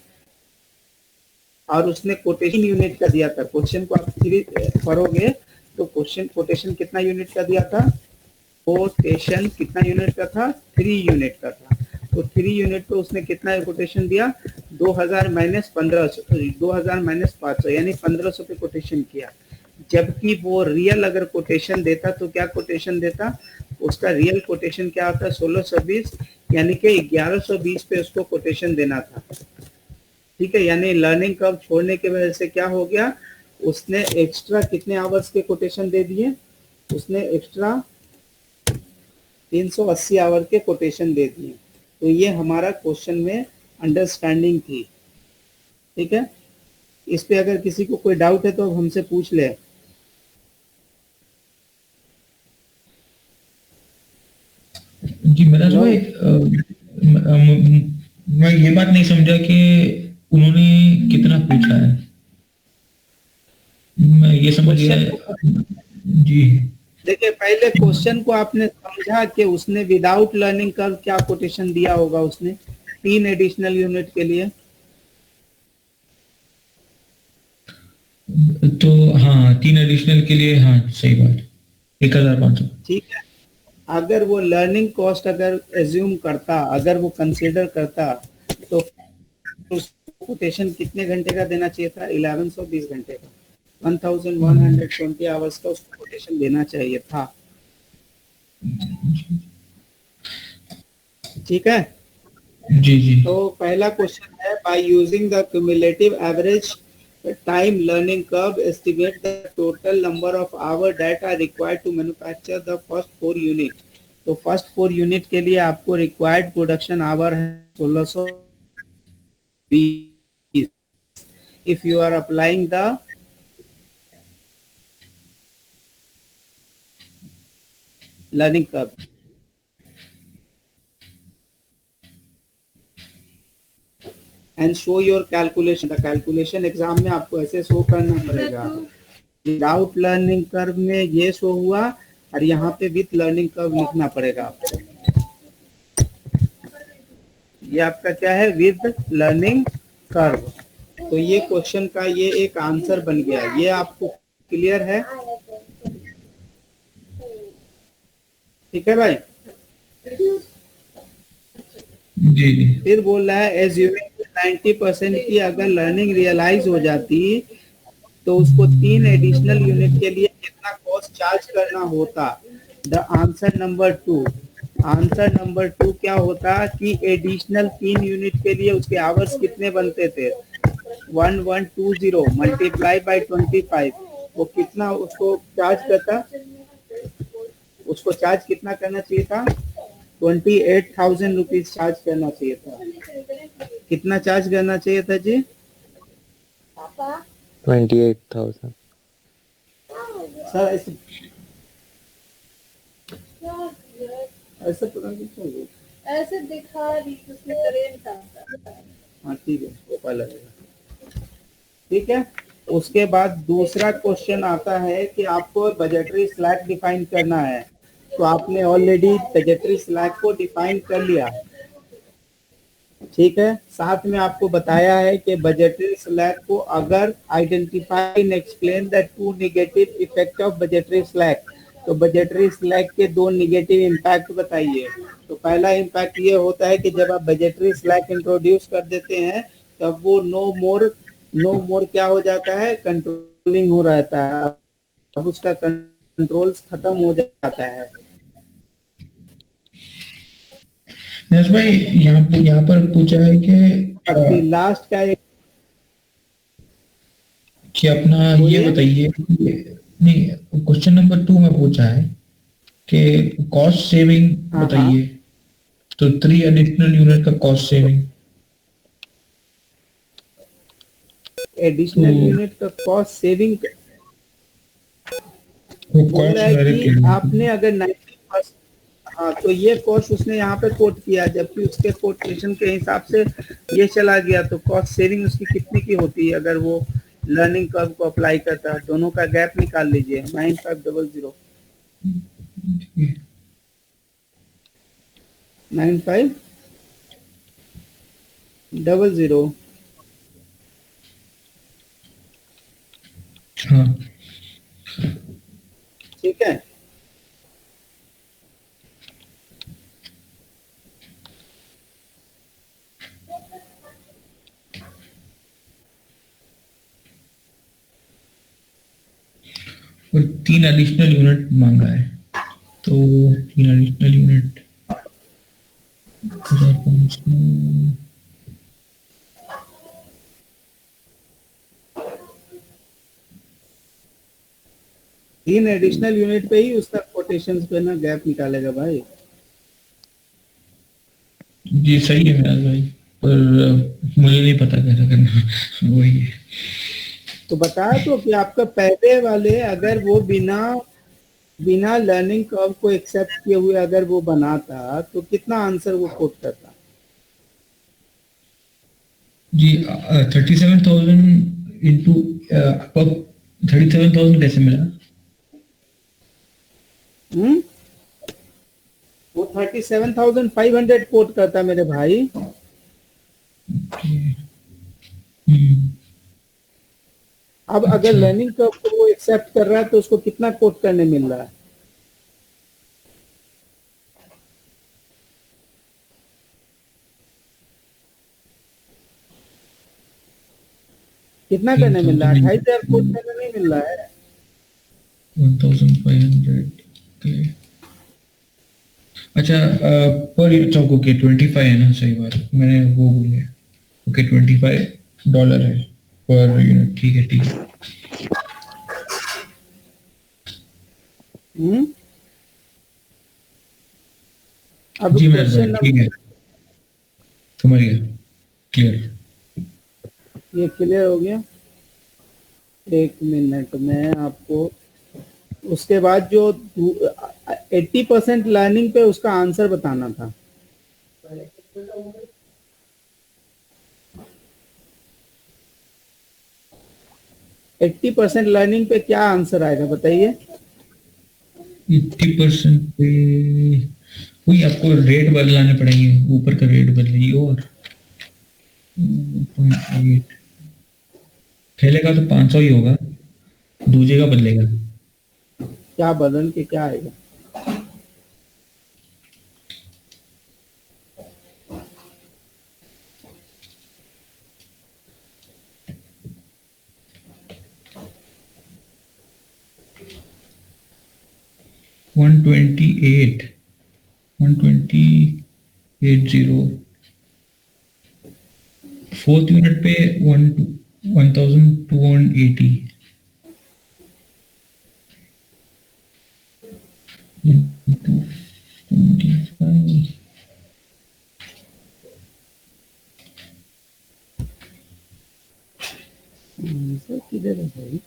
और उसने कोटेशन यूनिट का दिया था। क्वेश्चन को आप पढ़ोगे तो क्वेश्चन कोटेशन कितना यूनिट का दिया था, कोटेशन कितना यूनिट का था, 3 यूनिट का था। तो 3 यूनिट पे उसने कितना कोटेशन दिया, 2000 माइनस 1500, 2000 माइनस 500 यानी 1500 पे कोटेशन किया। जबकि वो रियल अगर कोटेशन देता तो क्या कोटेशन देता, उसका रियल कोटेशन क्या होता है 1620, यानी कि 1120 पे उसको कोटेशन देना था। ठीक है, यानी लर्निंग कर्व छोड़ने की वजह से क्या हो गया, उसने एक्स्ट्रा कितने आवर्स के कोटेशन दे दिए, उसने एक्स्ट्रा 380 आवर के कोटेशन दे दिए। तो ये हमारा क्वेश्चन में अंडरस्टैंडिंग थी। ठीक है, इस पे अगर किसी को कोई डाउट है तो हमसे पूछ ले। जी महाराज भाई, मैं ये बात नहीं समझा कि उन्होंने कितना पूछा है, मैं ये समझ गया जी। देखिए, पहले क्वेश्चन को आपने समझा कि उसने विदाउट लर्निंग कर्व क्या कोटेशन दिया होगा, उसने 3 एडिशनल यूनिट के लिए। तो हाँ 3 एडिशनल के लिए, हाँ सही बात, 1500। ठीक है, अगर वो लर्निंग कॉस्ट अगर एज्यूम करता, अगर वो कंसीडर करता, तो कोटेशन कितने घंटे का देना चाहिए था, 1120 घंटे का, 1120 आवर्स का उसको कोटेशन देना चाहिए था। ठीक है जी जी। तो पहला क्वेश्चन है, by using the cumulative average time learning curve estimate the total number of hour that are required to manufacture the first 4 unit. तो फर्स्ट 4 यूनिट के लिए आपको रिक्वायर्ड प्रोडक्शन आवर है 1620। If you are applying the learning curve, and show your calculation. The calculation exam में आपको ऐसे show करना पड़ेगा, विदाउट लर्निंग कर्व में ये शो हुआ, और यहाँ पे विथ लर्निंग कर्व लिखना पड़ेगा आपको। ये आपका क्या है, विद लर्निंग कर्व। तो ये क्वेश्चन का ये एक आंसर बन गया। ये आपको क्लियर है? ठीक है भाई। जी जी। फिर बोल रहा है एज्यूमिंग 90% की अगर लर्निंग रियलाइज हो जाती तो उसको 3 एडिशनल यूनिट के लिए कितना कॉस्ट चार्ज करना होता। The answer number 2, answer number 2 क्या होता कि एडिशनल 3 यूनिट के लिए उसके आवर्स कितने बनते थे, 1120 मल्टीप्लाई बाय 25, वो कितना उसको चार्ज करता, उसको चार्ज कितना करना चाहिए था, 28,000 रुपीज चार्ज करना चाहिए था। कितना चार्ज करना चाहिए था जी? 28,000। सर ऐसे ऐसे पता नहीं क्यों ऐसे दिखा रही उसमें करेंट आता। हाँ ठीक है, वो पता लगेगा। ठीक है, उसके बाद दूसरा क्वेश्चन आता है कि आपको बजटरी स्लैक डिफाइन करना है। तो आपने ऑलरेडी बजटरी स्लैक को डिफाइन कर लिया, ठीक है। साथ में आपको बताया है कि बजटरी स्लैक को अगर identify and explain the 2 negative effect of budgetary slack, तो बजटरी स्लैक के 2 नेगेटिव इम्पैक्ट बताइए। तो पहला इम्पैक्ट ये होता है कि जब आप बजटरी स्लैक इंट्रोड्यूस कर देते हैं तब वो नो मोर क्या हो जाता है, कंट्रोलिंग हो रहता है, अब उसका कंट्रोल्स खत्म हो जाता है। नरेश भाई यहाँ पर पूछा है अभी लास्ट का एक कि अपना ये बोलिए। बताइए नहीं, क्वेश्चन नंबर 2 में पूछा है कि कॉस्ट सेविंग हाँ, बताइए। तो 3 एडिशनल यूनिट का कॉस्ट सेविंग, एडिशनल यूनिट का कॉस्ट सेविंग वो बोल कॉस्ट रहा है डायरेक्ट कि आपने अगर 90%, हाँ तो ये कॉस्ट उसने यहाँ पे कोट किया, जबकि उसके कोटेशन के हिसाब से ये चला गया, तो कॉस्ट सेविंग उसकी कितनी की होती है अगर वो लर्निंग कर्व को अप्लाई करता है? दोनों का गैप निकाल लीजिए। 9500 9500 हाँ ठीक है। और 3 एडिशनल यूनिट मांगा है, तो 3 एडिशनल यूनिट 1500 3 एडिशनल यूनिट पे ही उसका कोटेशंस पे ना गैप निकालेगा भाई। जी सही है मेरा भाई, पर मुझे नहीं पता कैसा करना वही है। तो बताया तो कि आपका पहले वाले अगर वो बिना लर्निंग कर्व को एक्सेप्ट किए हुए अगर वो बनाता तो कितना आंसर वो कोट करता? जी 37,000 इंटू 37,000 कैसे मिला? वो 37,500 कोट करता मेरे भाई। अब अगर लर्निंग कर्व को वो एक्सेप्ट कर रहा है तो उसको कितना कोट करने मिल रहा है? कितना करने मिल रहा है? 28,000 कोट करने नहीं मिल रहा है। 1500 अच्छा पर ओके 25 है ना, सही बात, मैंने वो बोल गया। ओके $25 है पर यूनिट, ठीक है ठीक है। अब जी मेरा क्वेश्चन भाई ठीक है, समझ गया, क्लियर। ये क्लियर हो गया। एक मिनट में आपको उसके बाद जो 80% लर्निंग पे उसका आंसर बताना था। एट्टी परसेंट लर्निंग पे क्या आंसर आएगा बताइए? 80% पे वही आपको रेट बदलाने पड़ेंगे, ऊपर का रेट बदलिए और 0.8 पहले का तो 500 ही होगा, दूसरे का बदलेगा। क्या बदल के क्या आएगा? One twenty eight zero, fourth unit पे 1280, आंसर किधर है भाई?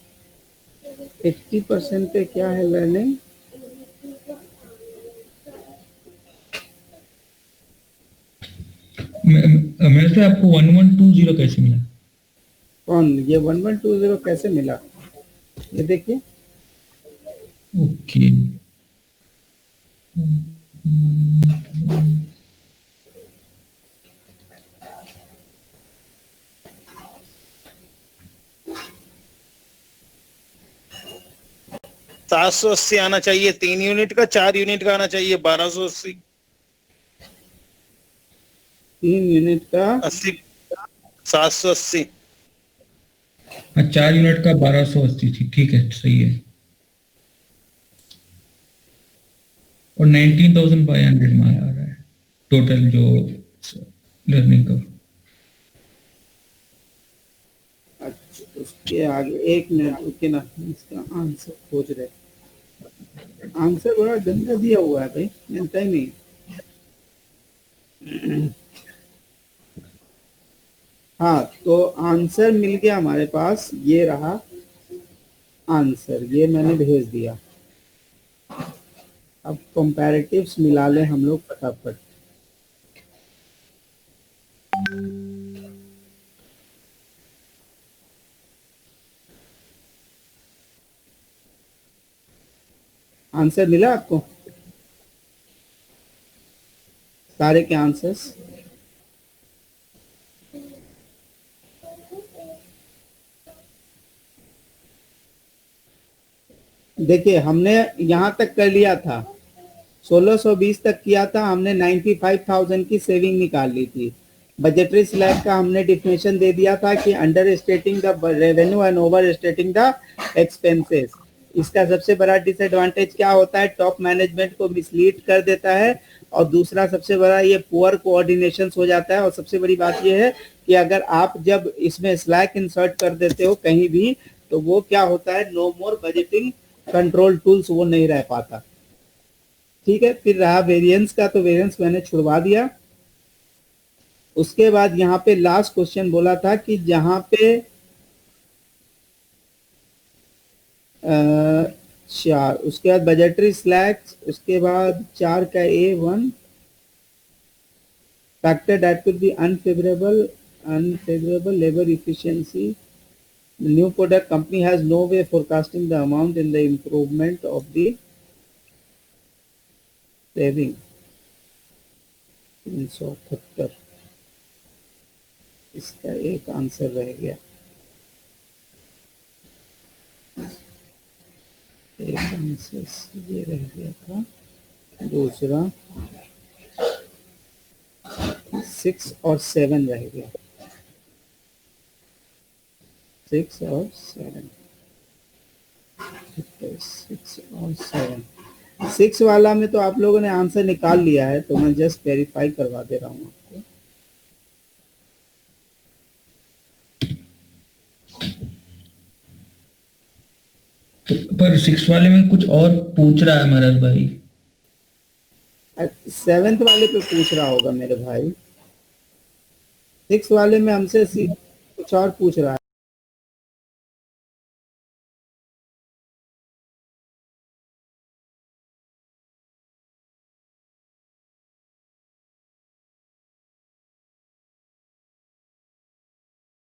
80% पे क्या है लर्निंग? मेरे से आपको 1120 कैसे मिला? कौन ये 1120 कैसे मिला? ये देखिए। ओके सात सौ अस्सी आना चाहिए 3 यूनिट का, 4 यूनिट का आना चाहिए 1280। 3 यूनिट का 80 780 हाँ 4 यूनिट का 1280 थी, ठीक है सही है। और 19,500 में आ रहा है टोटल जो लर्निंग का। अच्छा उसके आगे 1 मिनट रुके ना, इसका आंसर खोज रहे। आंसर बड़ा गंदा दिया हुआ है भाई, मिलता ही नहीं। हाँ तो आंसर मिल गया हमारे पास, ये रहा आंसर, ये मैंने भेज दिया। अब कंपैरेटिव्स मिला लें हम लोग फटाफट। आंसर मिला आपको, सारे के आंसर्स? देखिए हमने यहाँ तक कर लिया था, 1620 तक किया था हमने, 95,000 की सेविंग निकाल ली थी। बजटरी स्लैब का हमने डिफिनेशन दे दिया था कि under stating the revenue and over stating the expenses. इसका सबसे बड़ा डिसएडवांटेज क्या होता है, टॉप मैनेजमेंट को मिसलीड कर देता है, और दूसरा सबसे बड़ा ये पुअर कोऑर्डिनेशन हो जाता है। और सबसे बड़ी बात ये है कि अगर आप जब इसमें स्लैक इंसर्ट कर देते हो कहीं भी, तो वो क्या होता है, नो मोर बजटिंग कंट्रोल टूल्स, वो नहीं रह पाता। ठीक है, फिर रहा वेरिएंस का, तो वेरिएंस मैंने छुड़वा दिया। उसके बाद यहाँ पे लास्ट क्वेश्चन बोला था कि जहाँ पे 4, उसके बाद बजटरी स्लैक्स, उसके बाद 4 का A1 factor that could be unfavourable labour efficiency, new product company has no way forecasting the amount in the improvement of the saving 378। इसका एक आंसर रह गया, एक आंसर ये रह गया था। दूसरा 6 और 7 रह गया, 6 और 7, 6 और 7। 6 वाला में तो आप लोगों ने आंसर निकाल लिया है, तो मैं जस्ट वेरीफाई करवा दे रहा हूँ आपको। तो पर 6 वाले में कुछ और पूछ रहा है महाराज भाई। 7th वाले पे पूछ रहा होगा मेरे भाई, 6 वाले में हमसे कुछ और पूछ रहा है।